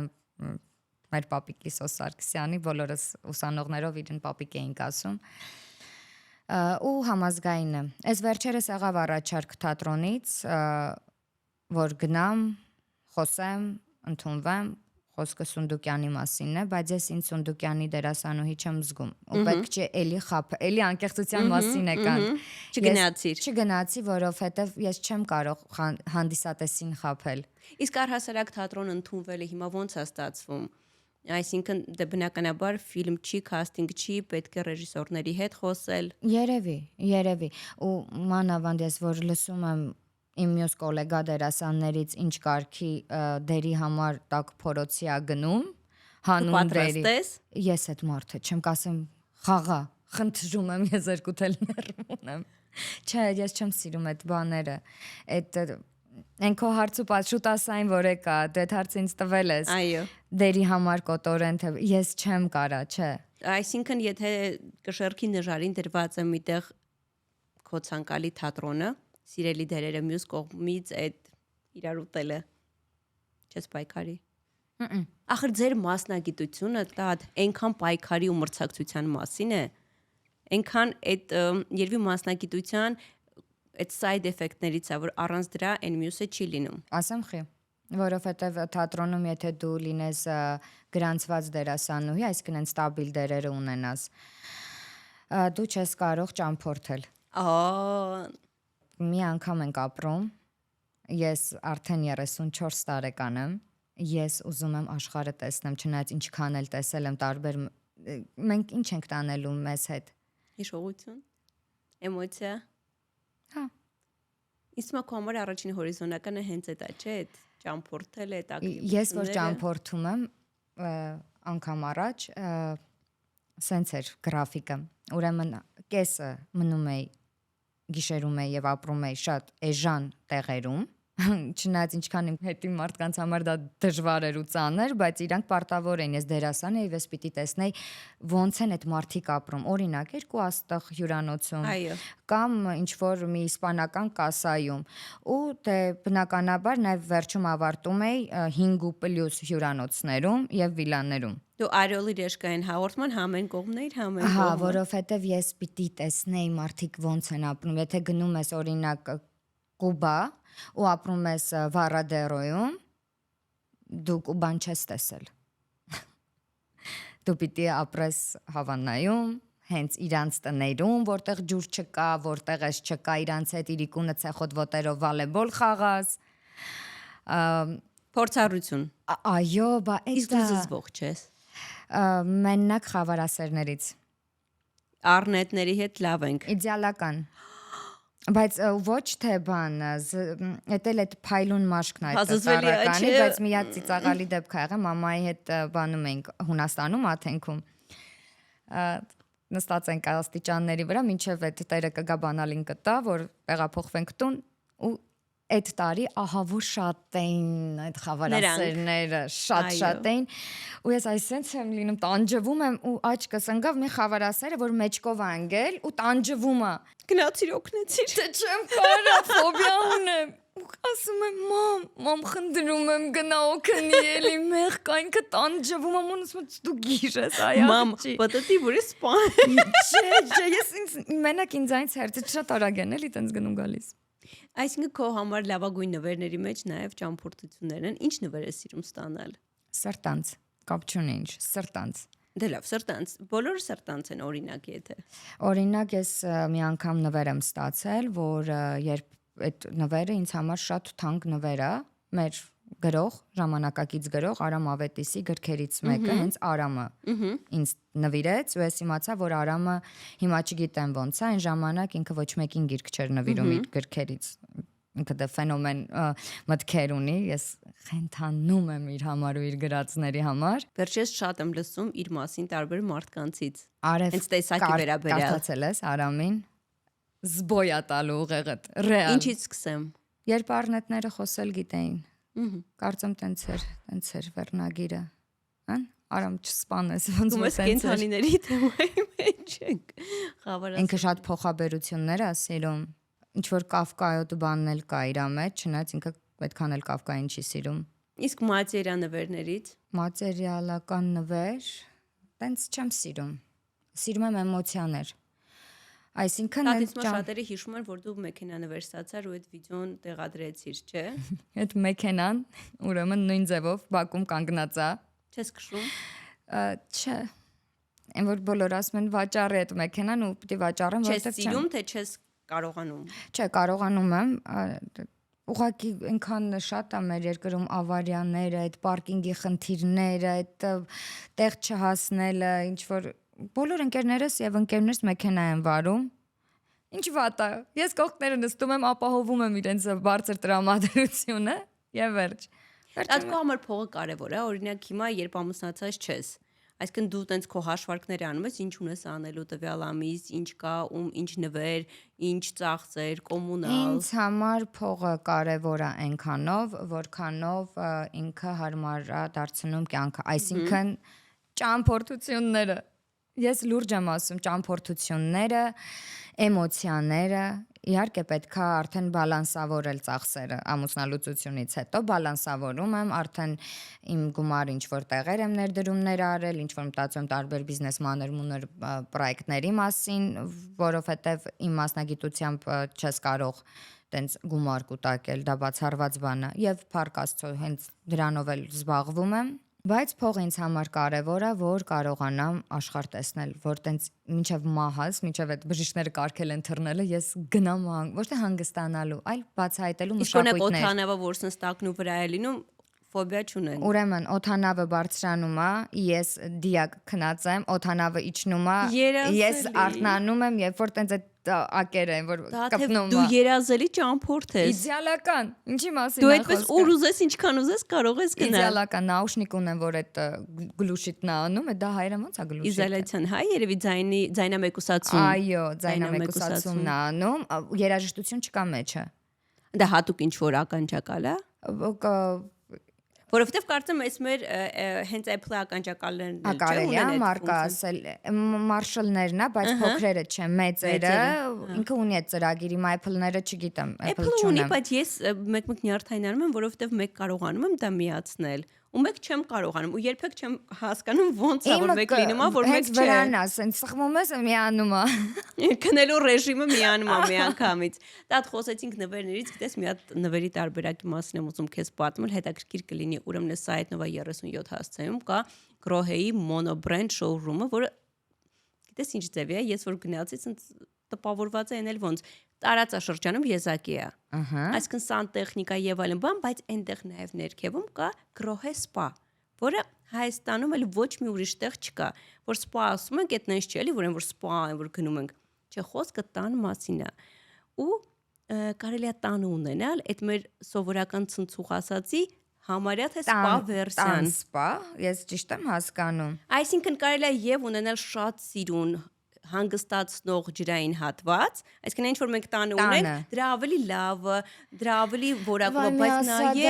Speaker 1: մեր պապիկի Սոս Սարգսյանի բոլորս ուսանողներով իրեն պապիկ էինք ասում ու համազգայինը։ Այս վերջերս եղավ առաջարկ թատրոնից, որ գնամ, խոսեմ, ընդունվեմ, խոսքը Սունդուկյանի մասինն է, բայց ես ինձ Սունդուկյանի դերասանուհի չեմ զգում։ Ու պետք չէ էլի խափ, էլի անկեղծության մասին է կան։ Չգնացի, որովհետև ես չեմ կարող հանդիսատեսին խափել։
Speaker 3: Իսկ առհասարակ թատրոն ընդունվելը հիմա ո՞նց է ստացվում։ Այսինքն դե բնականաբար ֆիլմ չի, քաստինգ չի, պետք է ռեժիսորների հետ խոսել։
Speaker 1: Երևի։ Ու մանավանդ ես որ լսում եմ իմ մյուս գոլեգա դերասաններից ինչ կարգի դերի համար տակ փորոցիա գնում, հանուն դերի։ Ես այդ մարդը չեմ կասեմ խաղա, խնդրում եմ ես երկու տելներ ունեմ։ Չէ, ես չեմ սիրում այդ բաները։ Այդ Ենքո հարցու պատշուտ ասային, որ եկա, դու այդ հարցը ինձ տվել ես։
Speaker 3: Այո։
Speaker 1: Դերի համար կոտորեն, թե ես չեմ կարա, չէ։
Speaker 3: Այսինքն, եթե կշեռքի նժարին դրված է միտեղ քո ցանկալի թատրոնը, սիրելի դերերը մյուս կողմից այդ իրար ուտելը չես պայքարի։ Ախր ձեր մասնագիտությունը տատ այնքան պայքարի ու մրցակցության մասին է, այնքան այդ երևի մասնագիտության այդ side effect-ներից է, որ առանց դրա այն մյուսը չի լինում։
Speaker 1: Ասեմ խի, որովհետև թատրոնում եթե դու լինես գրանցված դերասանուհի, այսինքն այն ստաբիլ դերերը ունենաս, դու չես կարող ճամփորդել։ Մի անգամ ենք ապրում, ես արդեն 34 տարեկան եմ, ես ուզում եմ աշխարհը տեսնեմ, չնայած ինչքան էլ տեսել եմ տարբեր մենք ինչ ենք տանելու մեզ հետ։
Speaker 3: Հիշողություն, էմոցիա։
Speaker 1: Հա։
Speaker 3: Իսկ մա կամար առաջին հորիզոնականը հենց այդ է, չէ՞, ճամփորդել է ակտիվությունները։
Speaker 1: Ես որ ճամփորդում եմ անգամ առաջ սենց էր գրաֆիկը։ Ուրեմն կեսը մնում էի գիշերում էի եւ ապրում էի շատ էժան տեղերում, չնայած ինչքան իմ հետի մարդկանց համար դա դժվար էր ու ծանր, բայց իրանք պարտավոր էին, ես դերասան էի, ես պիտի տեսնեի ոնց են այդ մարդիկ ապրում, օրինակ երկու աստղ հյուրանոցում կամ ինչ որ մի իսպանական կասայում ու դե բնականաբար նաև վերջում ավարտում էի 5+ հյուրանոցներում եւ վիլաներում։
Speaker 3: Դու Արիոլի ռեժկային հաղորդման համեն կողմն էիր, համեն կողմը։
Speaker 1: Հա, որովհետեւ ես պիտի տեսնեի մարդիկ ոնց են ապրում, եթե գնում ես օրինակ Կուբա ու ապրում ես Վարադերոյում, դու Կուբան չես տեսել։ Դու պիտի ապրես Հավանայում, հենց իրանց տներում, որտեղ ջուր չկա, որտեղ էս չկա, իրանց հետ իրիկունը ցեխոտ ոտերով վոլեյբոլ խաղաս։
Speaker 3: Փորձառություն։
Speaker 1: Այո, բա
Speaker 3: իսկ դու զզվող չես։
Speaker 1: Մենակ խավարասերներից։
Speaker 3: Առնետների հետ լավ ենք։
Speaker 1: Իդեալական։ Բայց ոչ թե բան, էդ էլ այդ փայլուն մաշկն է այդ ծառականի, բայց մի հատ ծիծաղալի դեպք ա եղել, մամայի հետ բանում ենք Հունաստանում, Աթենքում։ Նստած ենք աստիճանների վրա, մինչև այդ տերը կգա բանալին կտա, որ տեղափոխվենք տուն ու այդ տարի ահա որ շատ էին այդ խավարասերները, շատ էին ու ես այսպես եմ լինում, տանջվում եմ ու աչքս ընկավ մի խավարասերը, որ մեջկով է ընկել ու տանջվում է։
Speaker 3: Գնացիր օգնեցիր։
Speaker 1: Թե չեմ կարա, ֆոբիա ունեմ։ Ու ասում եմ, մամ, խնդրում եմ գնա օգնի, էլի մեղ կա ինքը տանջվում եմ, ոնց դու գիր ես, այա։
Speaker 3: Մամ, պատտի որ է սպան։
Speaker 1: Չէ, ես մենակ ինձ այնց հերթը շատ արագ են էլի տենց գնում գալիս։
Speaker 3: Այսինքն քո համար լավագույն նվերների մեջ նաև ճամփորդություններն են։ Ինչ նվեր ես սիրում ստանալ։
Speaker 1: Սրտանց, կապ չունի ինչ, սրտանց։
Speaker 3: Դե լավ, սրտանց, բոլորը սրտանց են օրինակ եթե։
Speaker 1: Օրինակ ես մի անգամ նվեր եմ ստացել, որ երբ այդ նվերը ինձ համար շատ թանկ նվեր է, մեր գրող, ժամանակակից գրող Արամ Ավետիսի գրքերից մեկը հենց Արամը ինձ նվիրեց ու ես իմացա, որ Արամը հիմա չգիտեմ ոնց է, այն ժամանակ ինքը ոչ մեկին գիրք չէր նվիրում իր գրքերից։ Ինքը դա ֆենոմեն մտքեր ունի, ես խենթանում եմ իր համար ու իր գրածների համար։
Speaker 3: Վերջերս շատ եմ լսում իր մասին տարբեր մարդկանցից։
Speaker 1: Արև
Speaker 3: Հենց տեսակի վերաբերյալ։
Speaker 1: Կարդացել ես Արամին։ Զբոյա տալու ուղեղդ, ռեալ։
Speaker 3: Ինչից սկսեմ։
Speaker 1: Երբ առնետները խոսել գիտեին։ Կարծում տենց էր վերնագիրը։ Հան? Արամ չսպանես, ոնց որ տենց էր։
Speaker 3: Կենթանիների թեմայի մեջ ենք։ Խավարած։
Speaker 1: Ինքը շատ փոխաբերություններ է սիրում։ Ինչ որ Կաֆկայոտ բանն էլ կա իր մեջ, չնայած ինքը այդքան էլ Կաֆկային չի սիրում։
Speaker 3: Իսկ մատերիալներից
Speaker 1: Մատերիալական նվեր, տենց չեմ սիրում։ Սիրում եմ էմոցիաներ։ Այսինքն
Speaker 3: Տատից շատերը հիշում են, որ դու մեքենանվեր ստացար ու այդ վիդեոն տեղադրեցիր, չէ՞։
Speaker 1: Այդ մեքենան, ուրեմն նույն ձևով Բաքում կանգնած է։
Speaker 3: Չես քշում։
Speaker 1: Չէ։ Այն որ բոլորը ասում են վաճառի այդ մեքենան ու պիտի վաճառեմ,
Speaker 3: որովհետև չեմ։ Չես սիրում, թե չես կարողանում։
Speaker 1: Չէ, կարողանում եմ։ Ուղղակի այնքան շատ է մեր երկրում ավարիաները, այդ պարկինգի խնդիրները, այդ տեղ չհասնելը, ինչ որ բոլոր ընկերներս եւ ընկերներս մեքենա են վարում։ Ինչ վատ է։ Ես կողքները նստում եմ, ապահովում եմ իրենց բարձր տրամադրությունը եւ վերջ։
Speaker 3: Այդ քո համար փողը կարևոր է, օրինակ հիմա երբ ամուսնացած չես, այսինքն դու տենց քո հաշվարկները անում ես, ինչ ունես անելու տվյալ ամիս, ինչ կա, ինչ նվեր, ինչ ծախսեր, կոմունալ։
Speaker 1: Ինձ համար փողը կարևոր է այնքանով, որքանով ինքը հարմար է դարձնում կյանքը, այսինքն ճամփորդությունները։ Ես լուրջ եմ ասում, ճամփորդությունները, էմոցիաները, իհարկե պետք է արդեն բալանսավորել ծախսերը ամուսնալուծությունից հետո բալանսավորում եմ, արդեն իմ գումարը ինչ որ տեղեր եմ ներդրումներ արել, ինչ որ մտածում տարբեր բիզնես մանր-մունր պրոյեկտների մասին, որովհետև իմ մասնագիտությամբ չես կարող տենց գումար կուտակել, դա բացառված բան է եւ փառք Աստծո հենց դրանով էլ զբաղվում եմ։ Բայց փողը ինձ համար կարևոր է, որ կարողանամ աշխարհ տեսնել, որ տենց մինչև մահս, մինչև այդ բժիշկները կարգել են թռնելը, ես գնամ ոչ թե հանգստանալու, այլ բացահայտելու մշակույթներ։
Speaker 3: Իսկ օթանավը որ սնստակն ու վրա է լինում, ֆոբիա չունեն։
Speaker 1: Ուրեմն օթանավը բարձրանում է, ես դիակ քնած եմ, օթանավը իջնում է, ես արթնանում եմ, երբ որ տենց այդ ակերը են, որ կպնում է։
Speaker 3: Դու երազելի ճամփորդ ես։
Speaker 1: Իդեալական։ Ինչի մասին
Speaker 3: է խոսքը։ Դու այդպես ուր ուզես, ինչքան ուզես կարող ես գնալ։
Speaker 1: Իդեալական նաուշնիկ ունեմ, որ այդ գլուշիտն անում է, դա հայերը ոնց է գլուշիտ։
Speaker 3: Իզոլացիան, հա, երևի ձայնամեկուսացում։
Speaker 1: Այո, ձայնամեկուսացումն է անում, երաժշտություն չկա մեջը։
Speaker 3: Դա հատուկ ինչ որ ականջակալ է։ Որովհետև կարծեմ այս մեր հենց Apple-ի ականջակալներն
Speaker 1: էլ չունեն այդ մարկա ասել Marshall-ներն է, բայց փոքրերը չեն, մեծերը, ինքը ունի այդ ծրագիրը, Apple-ները չգիտեմ,
Speaker 3: Apple ունի, բայց ես մեկ-մեկ նյարդայնանում եմ, որովհետև մեկ կարողանում եմ դա միացնել, ու մեկ չեմ կարողանում, ու երբեք չեմ հասկանում ոնց է որ մեկ լինում է, որ մեկ չէ։
Speaker 1: Հենց վրան է, ասեն սխմում ես միանում է։
Speaker 3: Քնելու ռեժիմը միանում է միանգամից։ Դա խոսեցինք նվերներից, գիտես, մի հատ նվերի տարբերակի մասին եմ ուզում քեզ պատմել, հետաքրքիր կլինի, ուրեմն սայթ Nova 37 հասցեում կա Grohe-ի monobrand showroom-ը, որը գիտես ինչ ձև է, ես որ գնացի, տպավորված է ենել ոնց տարածաշրջանում եզակի է։ Այսինքն սանտեխնիկա եւ այլն բան, բայց այնտեղ նաեւ ներքևում կա Grohe Spa, որը Հայաստանում էլ ոչ մի ուրիշ տեղ չկա, որ spa ասում ենք, այդնես չէ, էլի, որ spa են, որ գնում ենք։ Չէ, խոսքը տան մասին է։ Ու կարելի է տանը ունենալ այդ մեր սովորական ցնցուղ ասացի համարյա թե spa վերսիան։
Speaker 1: Spa, ես ճիշտ եմ հասկանում։
Speaker 3: Այսինքն կարելի է եւ ունենալ շատ սիրուն հանգստացնող ջրային հատված, այսինքն ինչ որ մենք տանը ունենք, դրա ավելի լավը, դրա ավելի որակով, բայց նաեւ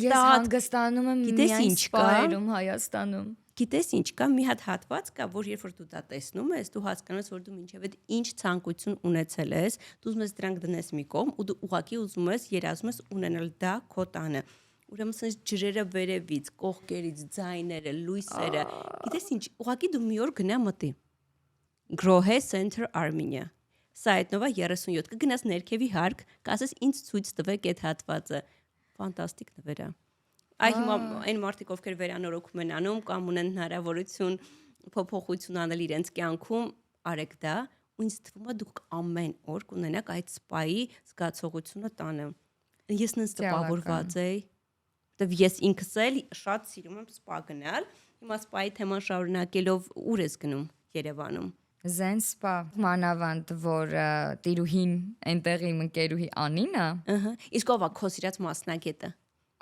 Speaker 1: ես հանգստանում եմ միայն սպայերում Հայաստանում։
Speaker 3: Գիտես ինչ կա, մի հատ հատված կա, որ երբ որ դու դա տեսնում ես, դու հասկանում ես, որ դու մինչև այդ ինչ ցանկություն ունեցել ես, դու ուզում ես դրանք դնես մի կողմ ու դու ուղակի ուզում ես, երազում ես ունենալ դա քո տանը։ Ուրեմն sense ջրերը վերևից, կողքերից, ձայները, լույսերը։ Գիտես ինչ, ուղակի դու մի օր գնա մտի Grohe Center Armenia Site Nova 37 կգնաս ներքևի հարկ, կասես ինձ ցույց տվեք այդ հատվածը։ Ֆանտաստիկ նվեր է։ Այ հիմա այն մարդիկ ովքեր վերանորոգում են անում կամ ունեն հնարավորություն փոփոխություն անել իրենց կյանքում, արեք դա, ու ինձ թվում է դուք ամեն օր կունենաք այդ սպայի զգացողությունը տանը։ Ես նենց տպավորված եի։ որտեվ ես ինքս էլ շատ սիրում եմ սպա գնալ։ Հիմա սպայի թեման շարունակելով ուր ես գնում Երևանում։
Speaker 1: Zen spa մանավանդ որ տիրուհին այնտեղի իմ ընկերուհի Անինա,
Speaker 3: Ահա։ Իսկ ով է քո սիրած մասնագետը։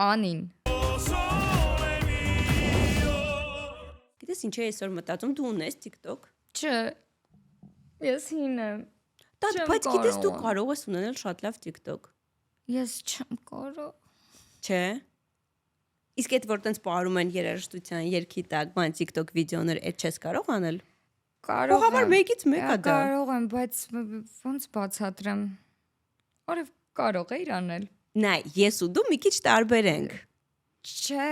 Speaker 1: Անին։
Speaker 3: Գիտես ինչ է այսօր մտածում, դու ունես TikTok։
Speaker 1: Չէ։ Ես հին եմ։
Speaker 3: Բայց գիտես դու կարող ես ունենալ շատ լավ TikTok։
Speaker 1: Ես չեմ կարող։
Speaker 3: Չէ։ Իսկ այդ որ տենց պարում են երաժշտության երգի տակ, բան TikTok վիդեոներ, այդ չես կարող անել։
Speaker 1: Կարող եմ։
Speaker 3: Համար մեկից մեկա դա։
Speaker 1: Կարող եմ, բայց ոնց բացատրեմ։ Որև կարող էիր անել։
Speaker 3: Նայ, ես ու դու մի քիչ տարբեր ենք։
Speaker 1: Չէ։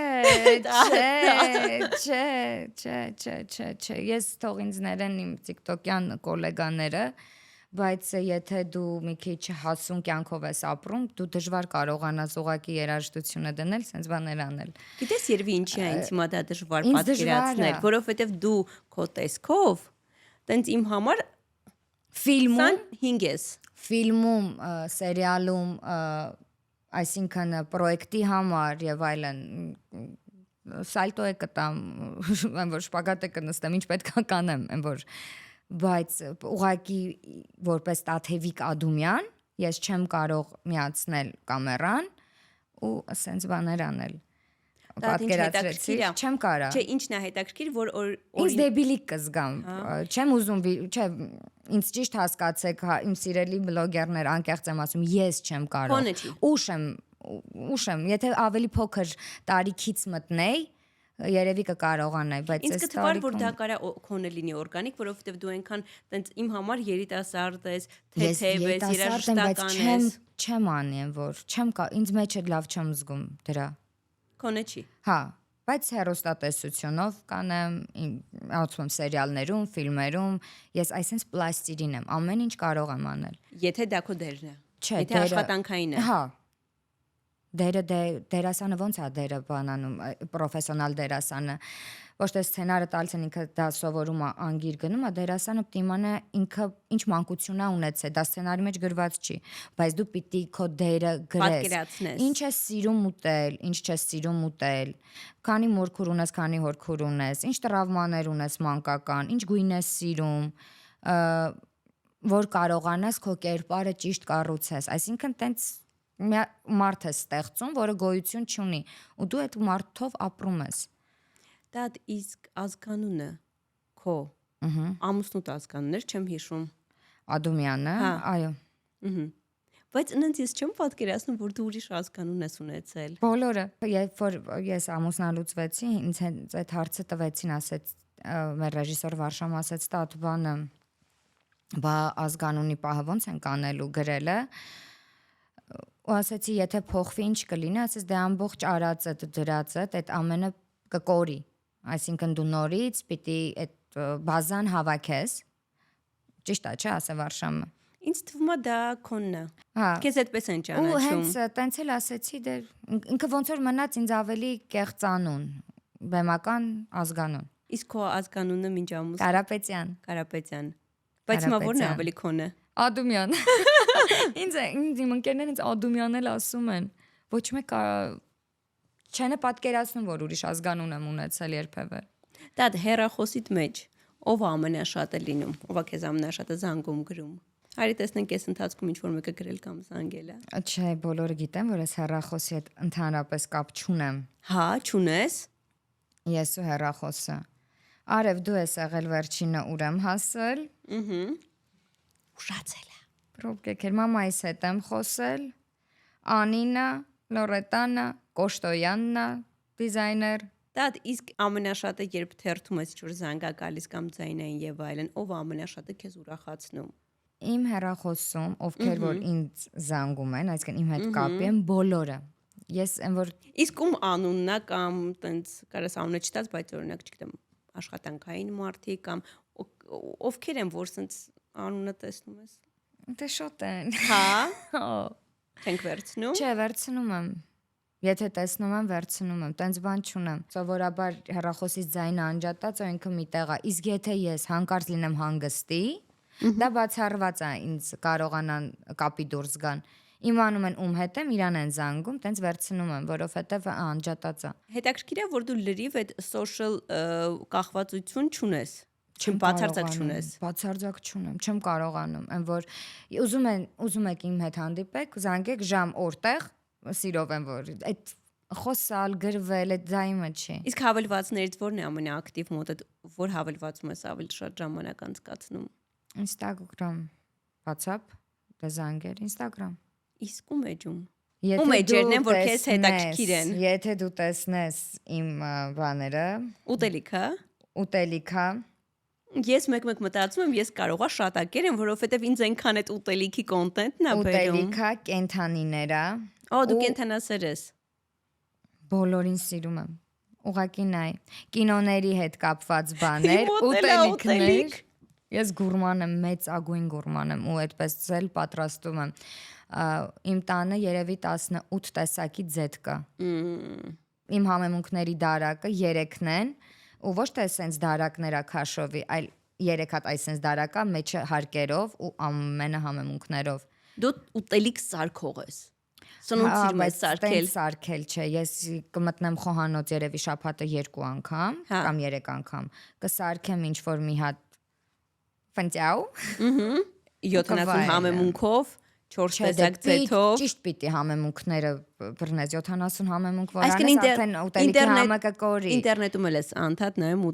Speaker 1: Ես թող ինձ ներեն իմ TikTok-յան գոլեգաները, բայց եթե դու մի քիչ հասուն կյանքով ես ապրում, դու դժվար կարողանաս ուղակի երաժշտությունը դնել, սենց բաներ անել։
Speaker 3: Գիտես երևի ինչի է ինձ հիմա դա դժվար
Speaker 1: Ինձ դժվար է։
Speaker 3: պատկերացնել, որովհետև դու քո տեսքով տենց իմ համար
Speaker 1: Ֆիլմում
Speaker 3: 5 ես։
Speaker 1: ֆիլմում, սերիալում, այսինքն պրոյեկտի համար եւ այլն սալտո է կտամ, այն որ շպագատ է կնստեմ, ինչ պետք է կանեմ, այն որ բայց ուղակի որպես Տաթևիկ Ադումյան ես չեմ կարող միացնել կամերան ու ասենց բաներ անել։ Պատկերացրեցի, չեմ կարա։
Speaker 3: Չէ, ինչն է հետաքրքիր, որ
Speaker 1: Ինձ դեբիլիկ կզգամ։ Չեմ ուզում, չէ, ինձ ճիշտ հասկացեք, իմ սիրելի բլոգերներ, անկեղծ եմ ասում, ես չեմ կարող։ Ուշ եմ, եթե ավելի փոքր տարիքից մտնեի, երևի կկարողանայի, բայց
Speaker 3: ինձ կթվար որ դա կարա քոնը լինի օրգանիկ, որովհետև դու այնքան տենց իմ համար երիտասարդ ես, թեթև ես, երաժշտական ես։
Speaker 1: Չեմ անի են որ, ինձ մեջ էլ լավ չեմ զգում դրա։
Speaker 3: Քոնը չի։
Speaker 1: Հա, բայց հեռուստատեսությունով կանեմ, ասում եմ սերիալներում, ֆիլմերում, ես այսպես պլաստիլին եմ, ամեն ինչ կարող եմ անել։
Speaker 3: Եթե դա քո դերն է։
Speaker 1: Չէ,
Speaker 3: եթե աշխատանքային է։
Speaker 1: Հա։ Դերասանը ոնց է դերը բանանում, պրոֆեսիոնալ դերասանը, ոչ թե սցենարը տալիս են ինքը դա սովորում է անգիր գնում, դերասանը պիտի իմանա ինքը ինչ մանկություն է ունեցել, դա սցենարի մեջ գրված չի, բայց դու պիտի քո դերը գրես։ Ինչ ես սիրում ուտել, ինչ չես սիրում ուտել, քանի մորքուր ունես, քանի հորքուր ունես, ինչ տրավմաներ ունես մանկական, ինչ գույն ես սիրում, որ կարողանաս քո կերպարը ճիշտ կառուցես, այսինքն տենց մարդ է ստեղծում, որը գոյություն չունի, ու դու այդ մարդով ապրում ես։
Speaker 3: Դա իսկ ազգանունը քո։ Ամուսնուդ ազգանուններ չեմ հիշում։
Speaker 1: Ադումյանը, այո։
Speaker 3: Բայց ինձ ես չեմ պատկերացնում, որ դու ուրիշ ազգանուն ես ունեցել։
Speaker 1: Բոլորը, երբ որ ես ամուսնալուծվեցի, ինձ այդ հարցը տվեցին, ասեց մեր ռեժիսոր Վարշամ ասեց, «Տատ բանը, բա ազգանունի պահը ոնց են կանելու գրելը»։ Ու ասեցի, եթե փոխվի ինչ կլինի, ասես դե ամբողջ արածը դրածը, այդ ամենը կկորի։ Այսինքն դու նորից պիտի այդ բազան հավաքես։ Ճիշտ է, չէ՞, ասե Վարշամը։
Speaker 3: Ինձ թվում է դա քոնն է։
Speaker 1: Հա։
Speaker 3: Քեզ այդպես են ճանաչում։
Speaker 1: Ու հենց տենց էլ ասեցի, դե ինքը ոնց որ մնաց ինձ ավելի կեղծանուն, բեմական ազգանուն։
Speaker 3: Իսկ քո ազգանունը ինչ ամուս։
Speaker 1: Կարապետյան։
Speaker 3: Բայց հիմա ո՞րն է ավելի քոնը։
Speaker 1: Ադումյան։ Ինձ իմ ընկերներն ինձ Ադումյան էլ ասում են։ Ոչ մեկ չեն պատկերացնում, որ ուրիշ ազգանուն եմ ունեցել երբևէ։
Speaker 3: Դա հեռախոսիդ մեջ ով ամենաշատը լինում, ով է քեզ ամենաշատը զանգում գրում։ Արի տեսնենք այս ընթացքում ինչ որ մեկը գրել կամ զանգել է։
Speaker 1: Չէ, բոլորը գիտեն, որ ես հեռախոսի հետ ընդհանրապես կապ չունեմ։
Speaker 3: Հա, չունես։
Speaker 1: Ես ու հեռախոսը։ Արև դու ես եղել վերջինը ուր եմ հասել։
Speaker 3: Ուշացել է։
Speaker 1: Պրոբլեքեր մամայիս հետ եմ խոսել։ Անինա, Լորետանա, Կոշտոյաննա, դիզայներ։
Speaker 3: Դա իսկ ամենաշատը երբ թերթում ես ինչ-որ զանգա գալիս կամ ձայնային եւ այլն, ով ամենաշատը քեզ ուրախացնում։
Speaker 1: Իմ հեռախոսում, ովքեր որ ինձ զանգում են, այսինքն իմ հետ կապի են բոլորը։ Ես այն որ
Speaker 3: իսկ ում անունն է կամ տենց կարաս անունը չտաս, բայց օրինակ չգիտեմ, աշխատանքային մարդիկ կամ ովքեր են որ սենց անունը տեսնում ես։
Speaker 1: Դե շոտ են։
Speaker 3: Հա։ Չենք վերցնում։
Speaker 1: Չէ, վերցնում եմ։ Եթե տեսնում եմ, վերցնում եմ, տենց բան չունեմ։ Սովորաբար հեռախոսից ձայնը անջատած ու ինքը մի տեղ է։ Իսկ եթե ես հանկարծ լինեմ հանգստի, դա բացառված է ինձ կարողանան կապի դուրս գան։ իմանում են ում հետ եմ, իրան են զանգում, տենց վերցնում եմ, որովհետև անջատած է։
Speaker 3: Հետաքրքիր է, որ դու լրիվ այդ social կախվածություն չունես։ Բացարձակ չունես։
Speaker 1: Բացարձակ չունեմ, չեմ կարողանում, այն որ ուզում եք իմ հետ հանդիպեք, զանգեք ժամ օրտեղ, սիրով եմ որ այդ խոսալ, գրվել, այդ ձայնը չի։
Speaker 3: Իսկ հավելվածներից ո՞րն է ամենաակտիվ մոտդ, որ հավելվածում ես ավելի շատ ժամանակ անցկացնում։
Speaker 1: Instagram, WhatsApp, զանգեր, Instagram։
Speaker 3: Իսկ ում էջում։ Ում էջերն են, որ քեզ հետաքրքիր են։
Speaker 1: Եթե դու տեսնես իմ բաները, ուտելիքա,
Speaker 3: ես մեկ-մեկ մտածում եմ, ես կարողա շատակեր եմ, որովհետև ինձ այնքան այդ ուտելիքի կոնտենտն է բերում։
Speaker 1: Ուտելիքա, կենթանիները։
Speaker 3: Դու կենթանասեր ես։
Speaker 1: Բոլորին սիրում եմ։ Ուղղակի նայ։ Կինոների հետ կապված բաներ, ուտելիքներ։ Ես գուրման եմ, մեծ ագույն գուրման եմ ու այդպես էլ պատրաստում եմ։ Իմ տանը երևի 18 տեսակի ձետ կա։ Իմ համեմունքների դարակը 3-ն են, ու ոչ թե սենց դարակներա քաշովի, այլ 3 հատ այսենց դարակա մեջը հարկերով ու ամենը համեմունքներով։
Speaker 3: Դու ուտելիք սարքող ես։ Սնունդ սիրում ես սարքել։
Speaker 1: Սարքել չէ, ես կմտնեմ խոհանոց երևի շաբաթը 2 անգամ կամ 3 անգամ։ Կսարքեմ ինչ որ մի հատ ֆանտյաու։
Speaker 3: 70 համեմունքով 4 տեսակ ձեթով։
Speaker 1: Ճիշտ պիտի համեմունքները բռնես 70 համեմունք որանես արդեն ուտելիքի համը կկորի։
Speaker 3: Ինտերնետում էլ ես անդադ նայում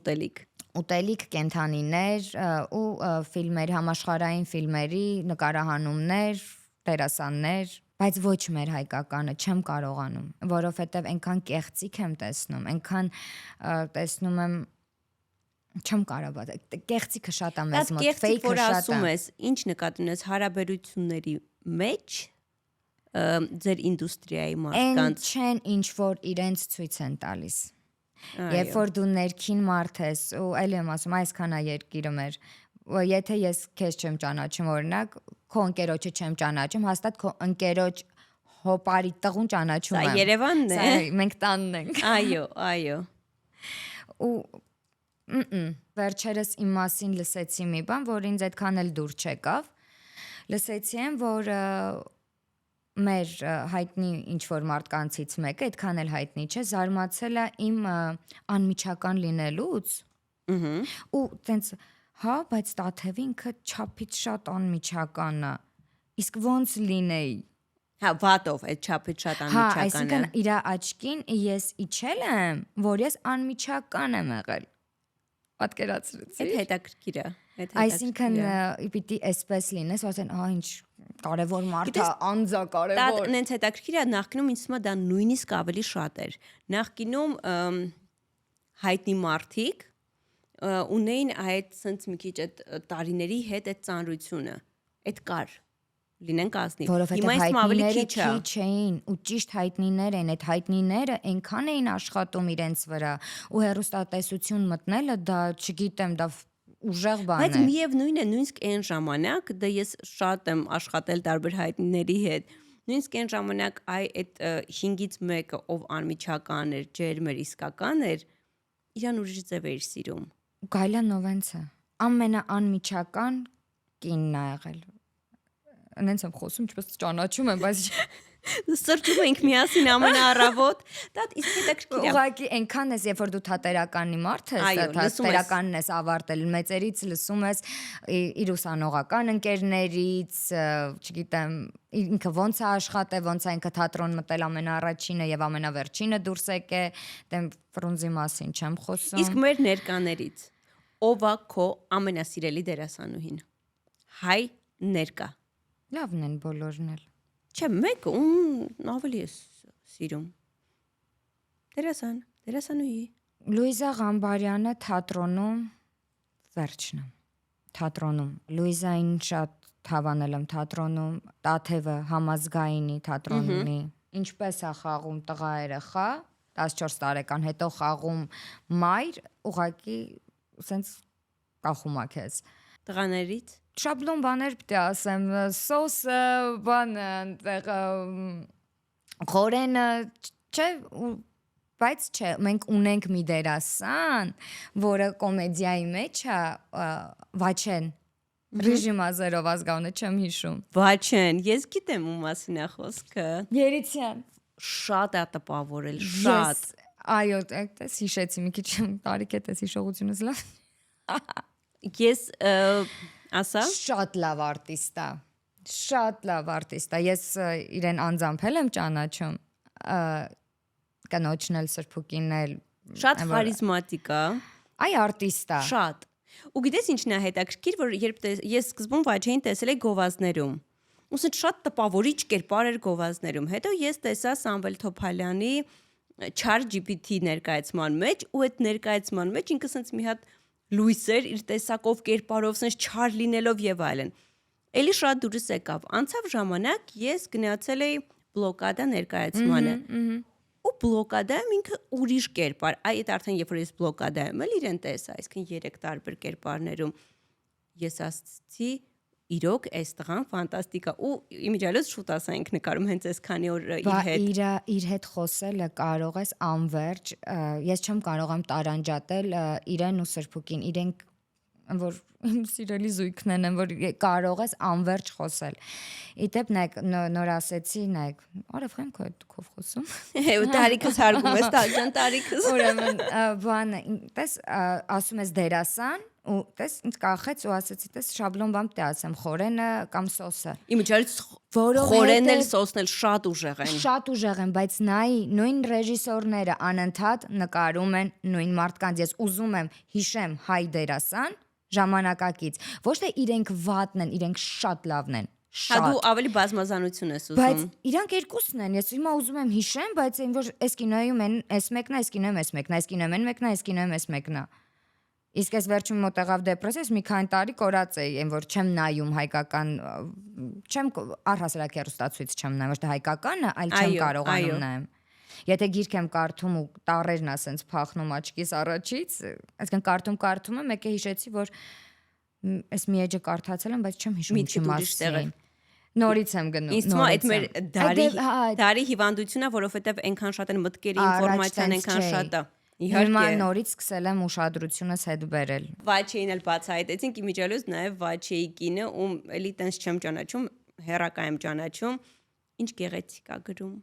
Speaker 1: ուտելիք, կենթանիներ ու ֆիլմեր, համաշխարհային ֆիլմերի նկարահանումներ, դերասաններ, բայց ոչ մեր հայկականը չեմ կարողանում, որովհետև այնքան կեղծիք եմ տեսնում, այնքան տեսնում եմ չեմ կարող, կեղծիքը շատ է մեզ մոտ, ֆեյքը շատ է։
Speaker 3: Ասում ես, ինչ նկատի ունես հարաբերությունների մեջ ձեր ինդուստրիայի մարդկանց։
Speaker 1: Այն չեն ինչ որ իրենց ցույց են տալիս։ Երբ որ դու ներքին մարդ ես, ու այլ եմ ասում, այսքանա երկիրը մեր, եթե ես քեզ չեմ ճանաչում օրինակ, քո ընկերոջը չեմ ճանաչում, հաստատ քո ընկերոջ հոպարի տղուն ճանաչում եմ։
Speaker 3: Սա Երևանն է։
Speaker 1: Մենք տանն ենք։
Speaker 3: Այո։
Speaker 1: Ու վերջերս իմ մասին լսեցի մի բան, որ ինձ այդքան էլ դուր չեկավ։ Լսեցի եմ, որ մեր հայտնի ինչ-որ մարդկանցից մեկը, այդքան էլ հայտնի չէ, զարմացել է իմ անմիջական լինելուց։ Ու տենց, բայց Տաթևի ինքը չափից շատ անմիջական է։ Իսկ ոնց լինեի։
Speaker 3: Վատով այդ չափից շատ անմիջական է։
Speaker 1: Այսինքն իր աչքին ես իջել եմ, որ ես անմիջական եմ եղել։ Պատկերացրեցի։
Speaker 3: Այդ հետաքրքիր է։
Speaker 1: Այսինքն պիտի այսպես լինես, ասեն, ինչ կարևոր մարդ է, անձա կարևոր։
Speaker 3: Դա նենց հետաքրքիր է, նախկինում ինձ թվում է դա նույնիսկ ավելի շատ էր։ Նախկինում հայտնի մարդիկ ունեին այդ sense մի քիչ այդ տարիների հետ այդ ծանրությունը։ Այդ կար լինեն կազմի։
Speaker 1: Հիմա ինձ ավելի քիչ էին ու ճիշտ հայտնիներ են, այդ հայտնիները այնքան էին աշխատում իրենց վրա ու հեռուստատեսություն մտնելը դա, չգիտեմ, դա ուժեղ բան է։
Speaker 3: Բայց միևնույն է, նույնիսկ այն ժամանակ, դա ես շատ եմ աշխատել տարբեր հայտնիների հետ։ Նույնիսկ այն ժամանակ այդ 5-ից մեկը, ով անմիջական էր, ջերմ էր, իսկական էր, իրան ուրիշ ձև էր սիրում։
Speaker 1: Գայլան Նովենցը ամենաանմիջական կինն է եղել։ Անենց եմ խոսում, ինչպես ճանաչում եմ, բայց
Speaker 3: սրճում ենք միասին ամենաառավոտ։ Դա իսկ հետաքրքիր է։
Speaker 1: Ուղղակի այնքան ես, երբ որ դու թատերականի մարդ ես, թատերականն ես ավարտել, մեծերից լսում ես իր ուսանողական ընկերներից, չգիտեմ, ինքը ոնց է աշխատել, ոնց է ինքը թատրոն մտել ամենաառաջինը եւ ամենավերջինը դուրս եկել, դեմ Ֆրունզի մասին չեմ խոսում։
Speaker 3: Իսկ մեր ներկաներից ով է քո ամենասիրելի դերասանուհին։ Հայ ներկա։
Speaker 1: Լավն են բոլորն էլ։
Speaker 3: Չէ, մեկը ում ավելի է սիրում։ Դերասանուհի։
Speaker 1: Լուիզա Ղամբարյանը թատրոնում վերջն է։ Թատրոնում Լուիզային շատ հավանել եմ թատրոնում, Տաթևը համազգայինի թատրոնի։ Ինչպես է խաղում տղա երեխա, 14 տարեկան, հետո խաղում մայր, ուղղակի սենց կախում է քեզ։
Speaker 3: Տղաներից
Speaker 1: շաբլոն բաներ պիտի ասեմ, սոսը, բանը, այնտեղ խորենը, չէ, բայց չէ, մենք ունենք մի դերասան, որը կոմեդիայի մեջ է, Վաչեն, Ռեժիմ ազերով ազգանունը չեմ հիշում։
Speaker 3: Վաչեն, ես գիտեմ ու մասին է խոսքը։
Speaker 1: Երիցյան։
Speaker 3: Շատ է տպավորել, շատ։
Speaker 1: Այո, այդպես հիշեցի մի քիչ տարիք է տես հիշողությունս լավ։
Speaker 3: Ես ասա
Speaker 1: Շատ լավ արտիստ է։ Շատ լավ արտիստ է։ Ես իրեն անձամբ եմ ճանաչում։ Կնոջն էլ Սրփուկինն էլ
Speaker 3: շատ խարիզմատիկ է։
Speaker 1: Այ արտիստ է։
Speaker 3: Շատ։ Ու գիտես ինչն է հետաքրքիր, որ երբ ես սկզբում Վաչեին տեսել էի գովազդներում։ Ուսից շատ տպավորիչ կերպար էր գովազդներում։ Հետո ես տեսա Սամվել Թոփալյանի ChatGPT ներկայացման մեջ, ու այդ ներկայացման մեջ ինքը սենց մի հատ լույս էր իր տեսակով, կերպարով, սենց չար լինելով եւ այլն։ Էլի շատ դուրս եկավ։ Անցավ ժամանակ ես գնացել էի բլոկադա ներկայացմանը։ Ու բլոկադայում ինքը ուրիշ կերպար։ Այդ արդեն երբ որ ես բլոկադայում էլ իրեն տեսա, այսինքն 3 տարբեր կերպարներում ես ասացի իրոք այս տղան ֆանտաստիկ է ու իմիջիալոց շուտ ասենք նկարում հենց այս քանի օր իր հետ
Speaker 1: իր հետ խոսելը կարող ես անverջ ես չեմ կարողam տարանջատել իրեն ու Սրփուկին իրենք որ իմ սիրելի զույգներն են որ կարող ես անverջ խոսել իդեպ նոր ասեցի նայեք արա ֆրանքո է դուքով խոսում
Speaker 3: ու տարիքս հարգում ես տալջան տարիքս
Speaker 1: ուրեմն բանը տես ասում ես դերասան ու տես ինձ կախեց ու ասեցի տես շաբլոն բամ տե ասեմ խորենը կամ սոսը
Speaker 3: իմիջիալից խորենն էլ սոսն էլ շատ ուժեղ են
Speaker 1: բայց նայի նույն ռեժիսորները անընդհատ նկարում են նույն մարդկանց ես ուզում եմ հիշեմ հայ դերասան ժամանակակից ոչ թե իրենք վատն են իրենք շատ լավն են
Speaker 3: շատ դու ավելի բազմազանություն ես ուզում
Speaker 1: բայց իրանք երկուսն են ես հիմա ուզում եմ հիշեմ բայց այն որ այս կինոյում են այս մեկն է այս կինոյում այս մեկն է այս կինոյում են մեկն է այս կինոյում այս մեկն է իսկ այս վերջում մոտ եղավ դեպրեսիա մի քանի տարի կորած էի այն որ չեմ նայում հայկական չեմ առհասարակ հեռուստացույց չեմ նայում ոչ թե հայկականը այլ չեմ կարողանում նայեմ եթե գիրք եմ կարդում ու տառերն ասենց փախնում աչքիս առաջից այսինքն կարդում եմ եկե հիշեցի որ այս մի էջը կարդացել եմ բայց չեմ հիշում ինչի մասին նորից եմ գնում
Speaker 3: ինձ թվում է այդ մեր դարի հիվանդությունն է որովհետև այնքան շատ են մտքերի ինֆորմացիան այնքան շատ է
Speaker 1: Հիմա նորից սկսել եմ ուշադրությունս հետ բերել։
Speaker 3: Վաչեին էլ բացահայտեցինք իմիջիալոց նաև Վաչեի կինը, ում էլի տենց չեմ ճանաչում, հերակա եմ ճանաչում, ինչ գեղեցիկ է գրում։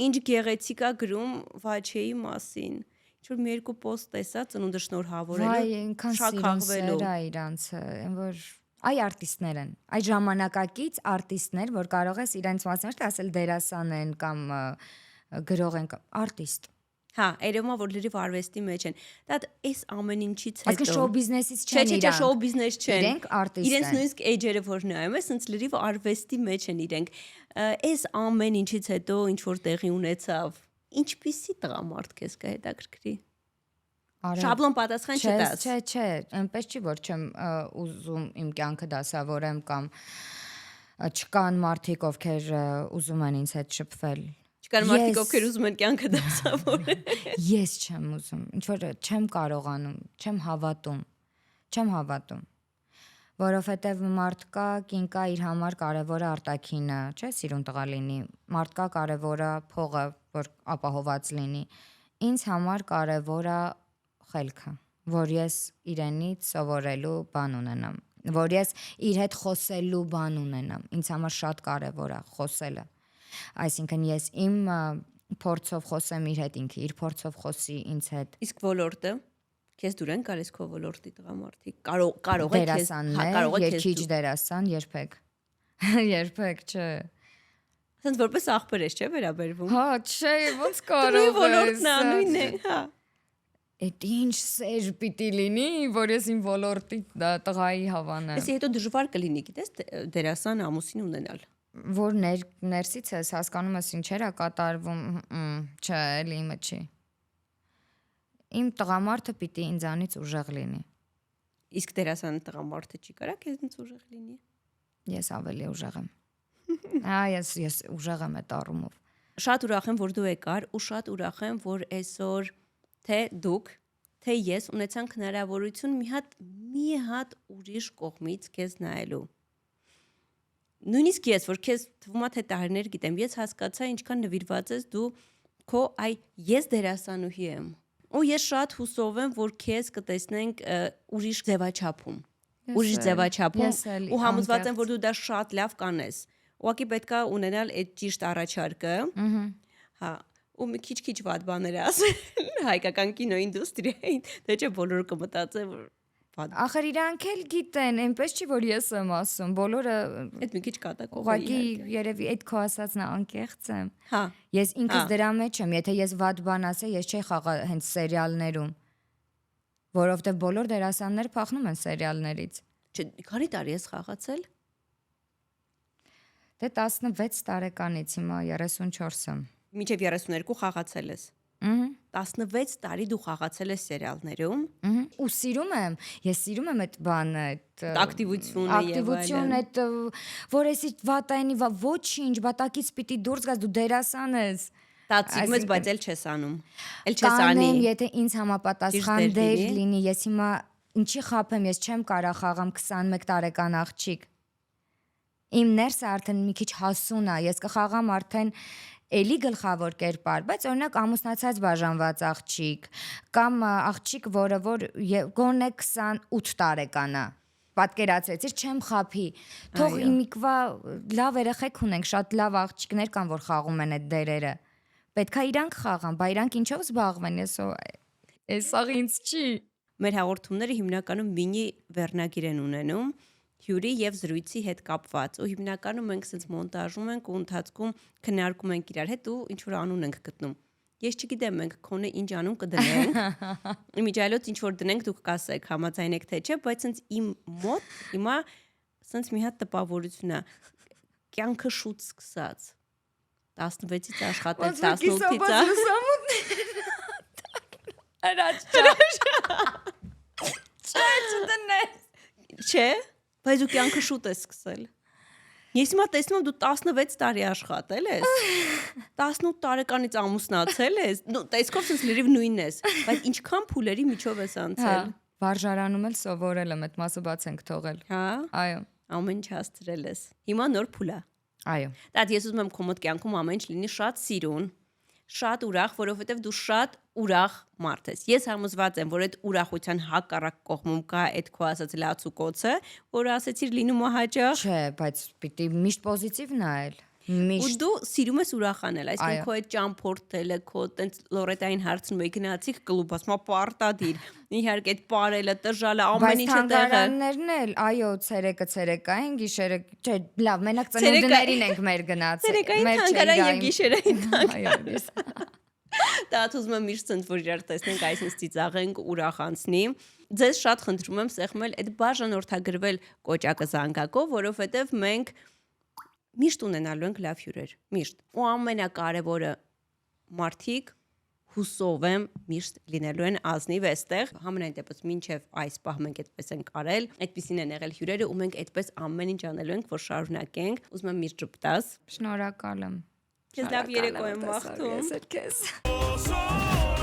Speaker 3: Ինչ գեղեցիկ է գրում Վաչեի մասին։ Ինչ-որ մի երկու պոստ տեսա ծնունդը շնորհավորելու,
Speaker 1: վայ, այնքան սիրուն սեր է իրանցը, որ այ արտիստներ են, այ ժամանակակից արտիստներ, որ կարող ես իրենց մասին ոչ թե ասել դերասան են կամ գրող են, արտիստ
Speaker 3: Հա, երևում է որ լրիվ արվեստի մեջ են։ Դա այս ամեն ինչից հետո։
Speaker 1: Այսինքն շոու բիզնեսից չեն
Speaker 3: իրանք։ Չէ, շոու բիզնես չեն։
Speaker 1: Իրենք արտիստ են։
Speaker 3: Իրենց նույնիսկ էջերը որ նայում ես, ինձ լրիվ արվեստի մեջ են իրենք։ Այս ամեն ինչից հետո ինչ որ տեղի ունեցավ։ Ինչպիսի տղամարդ քեզ կհետաքրքրի։ Շաբլոն պատասխան չտաս։
Speaker 1: Չէ, այնպես չի որ չեմ ուզում իմ կյանքը դասավորեմ կամ չկան մարդիկ ովքեր ուզում են ինձ հետ շփվել։
Speaker 3: Չկան մարդիկ ովքեր ուզում են կյանքը դասավորեն։
Speaker 1: Ես չեմ ուզում, ինչ որ չեմ կարողանում, չեմ հավատում։ Որովհետև մարդ կա, կին կա իր համար կարևորը արտաքինը, չէ, սիրուն տղա լինի, մարդ կա կարևորը փողը, որ ապահոված լինի։ Ինձ համար կարևորը խելքը, որ ես իրենից սովորելու բան ունենամ, որ ես իր հետ խոսելու բան ունենամ։ Ինձ համար շատ կարևոր է խոսելը։ Այսինքն ես իմ փորձով խոսեմ իր հետ ինքը, իր փորձով խոսի ինձ հետ։
Speaker 3: Իսկ ոլորտը քեզ դուր են գալիս քո ոլորտի տղամարդիկ։ Կարող է քեզ,
Speaker 1: կարող է քեզ դերասան երբեք։ Երբեք չէ։
Speaker 3: Ասենց որպես աղբեր ես, չէ՞ վերաբերվում։
Speaker 1: Հա, չէ, ոնց կարող ես։
Speaker 3: Ոլորտն անույն է, հա։
Speaker 1: Էդ ինչ սեր պիտի լինի, որ ես իմ ոլորտի տղայի հավանեմ։
Speaker 3: Էսի հետո դժվար կլինի, գիտես, դերասան ամուսին ունենալ։
Speaker 1: Որ ներսից ես հասկանում ես ինչեր է կատարվում, չէ, էլի իմը չի։ Իմ տղամարդը պիտի ինձանից ուժեղ լինի։
Speaker 3: Իսկ դերասան տղամարդը չի կարա քեզնից ուժեղ լինի։
Speaker 1: Ես ավելի ուժեղ եմ։ Հա, ես ուժեղ եմ այդ առումով։
Speaker 3: Շատ ուրախ եմ, որ դու եկար ու շատ ուրախ եմ, որ այսօր թե դուք, թե ես ունեցանք հնարավորություն մի հատ ուրիշ կողմից քեզ նայելու։ Նույնիսկ ես, որ քեզ թվում է թե տարիներ գիտեմ, ես հասկացա ինչքան նվիրված ես դու քո ես դերասանուհի եմ։ Ու ես շատ հուսով եմ, որ քեզ կտեսնենք ուրիշ ձևաչափում։ ուրիշ ձևաչափում
Speaker 1: ես էլ
Speaker 3: ու համոզված եմ,
Speaker 1: անկեղծ։
Speaker 3: որ դու դա շատ լավ կանես։ Ուղղակի պետքա ունենալ այդ ճիշտ առաջարկը։ Հա, ու մի քիչ վատ բաներ ասել հայկական կինոինդուստրիային, դե չէ բոլորը կմտածեն, որ վատ։
Speaker 1: Ախր իրանք էլ գիտեն, այնպես չի որ ես եմ ասում, բոլորը
Speaker 3: Այդ մի քիչ կատակով է
Speaker 1: ուղղակի
Speaker 3: իհարկե։
Speaker 1: երևի այդ քո ասածն է անկեղծ եմ։
Speaker 3: Հա,
Speaker 1: Ես ինքս
Speaker 3: Հա։
Speaker 1: դրա մեջ եմ, եթե ես վատ բան ասեի, ես չէի խաղա հենց սերիալներում, որովհետև բոլոր դերասանները փախնում են սերիալներից։
Speaker 3: չէ, քանի տարի ես խաղացել։
Speaker 1: Դե 16 տարեկանից հիմա 34 եմ։
Speaker 3: Մինչև 32 խաղացել ես։ 16 տարի դու խաղացել ես սերիալներում։
Speaker 1: Ու սիրում եմ, ես սիրում եմ այդ բանը, այդ
Speaker 3: Ակտիվությունը եւ
Speaker 1: ակտիվությունը, այդ որ էսի վատայինի ոչինչ, բատակից պիտի դուրս գաս, դու դերասան ես։
Speaker 3: Դա սիրում ես, բայց էլ չես անում։ Էլ չես անի։
Speaker 1: Կանեմ, եթե ինձ
Speaker 3: Ճիշտ
Speaker 1: համապատասխան
Speaker 3: դեր
Speaker 1: դեր
Speaker 3: լինի։
Speaker 1: լինի, ես հիմա ինչի խափեմ, ես չեմ կարող խաղամ 21 տարեկան աղջիկ։ Իմ ներսը արդեն մի քիչ հասուն է, ես կխաղամ արդեն էլի գլխավոր կերպար, բայց օրինակ ամուսնացած բաժանված աղջիկ կամ աղջիկ, որը որ գոնե 28 տարեկան է։ Պատկերացրեցիր, չեմ խափի։ Թող իմիկվա լավ երեխեք ունենք, շատ լավ աղջիկներ կան, որ խաղում են այդ դերերը։ Պետքա իրանք խաղան, բա իրանք ինչով զբաղվեն, ես աղ ինձ չի։
Speaker 3: Մեր հաղորդումները հիմնականում մինի վերնագիր են ունենում հյուրի եւ զրույցի հետ կապված ու հիմնականում մենք sense մոնտաժում ենք ու ընթացքում քննարկում ենք իրար հետ ու ինչ որ անուն ենք գտնում։ Ես չգիտեմ մենք քոնե ինչ անուն կդնենք։ Իմիջիայլոց ինչ որ դնենք դուք կասեք համաձայնեք թե չէ, բայց sense իմ մոտ հիմա sense մի հատ տպավորություն է։ Կյանքը շուտ սկսած 16-ից աշխատել 18-ից Չէ, բայց դու կյանքը շուտ ես սկսել։ Ես հիմա տեսնում եմ դու 16 տարի աշխատել ես։ 18 տարեկանից ամուսնացել ես։ Նո, տեսքով sense լրիվ նույնն ես, բայց ինչքան փուլերի միջով ես անցել։
Speaker 1: Վարժարանում էլ սովորել եմ, այդ մասը բաց ենք թողել։
Speaker 3: Հա,
Speaker 1: Այո,
Speaker 3: ամեն ինչ հասցրել ես։ Հիմա նոր փուլ է։
Speaker 1: այո։
Speaker 3: Դա ես ուզում եմ քո մոտ կյանքում ամեն ինչ լինի շատ սիրուն, շատ ուրախ, որովհետև դու շատ ուրախ մարդ ես։ Ես համոզված եմ, որ այդ ուրախության հակառակ կողմում կա այդ քո ասած լացուկոցը, որը ասեցիր լինում է հաճախ։
Speaker 1: Չէ, բայց պիտի միշտ պոզիտիվ նայել։
Speaker 3: Ու
Speaker 1: Միշտ
Speaker 3: դու սիրում ես ուրախանել, այսինքն քո այդ ճամփորդելը, քո տենց Լորետային հարցնում եք գնացիք կլուբ, ասма պարտադիր։ Իհարկե այդ պարելը, տժալը, ամեն ինչը տեղը։
Speaker 1: թանգարաններն էլ, այո, ցերեկը են, գիշերը, չէ, լավ, մենակ ծնունդներին ենք մեր գնացել։
Speaker 3: Ցերեկային թանգարան եւ գիշերային
Speaker 1: Այո, ես։
Speaker 3: Դա ուզում եմ միշտ ցնց որ իրար տեսնենք, այսինքն ծիծաղենք, ուրախ անցնի։ Ձեզ շատ խնդրում եմ սեղմել այդ բաժանորդագրվել կոճակը զանգակով, որովհետև մենք միշտ ունենալու ենք լավ հյուրեր, միշտ։ Ու ամենակարևորը մարդիկ հուսով եմ միշտ լինելու են ազնիվ այստեղ։ Համենայն դեպս մինչև այս պահ մենք այդպես ենք արել, այդպեսին են եղել հյուրերը ու մենք այդպես ամեն ինչ անելու ենք, որ շարունակենք։ Ուզում եմ միշտ ճպտաս։
Speaker 1: Շնորհակալ եմ։
Speaker 3: Ես լավ երեկո եմ մաղթում։
Speaker 1: Ես էլ քեզ։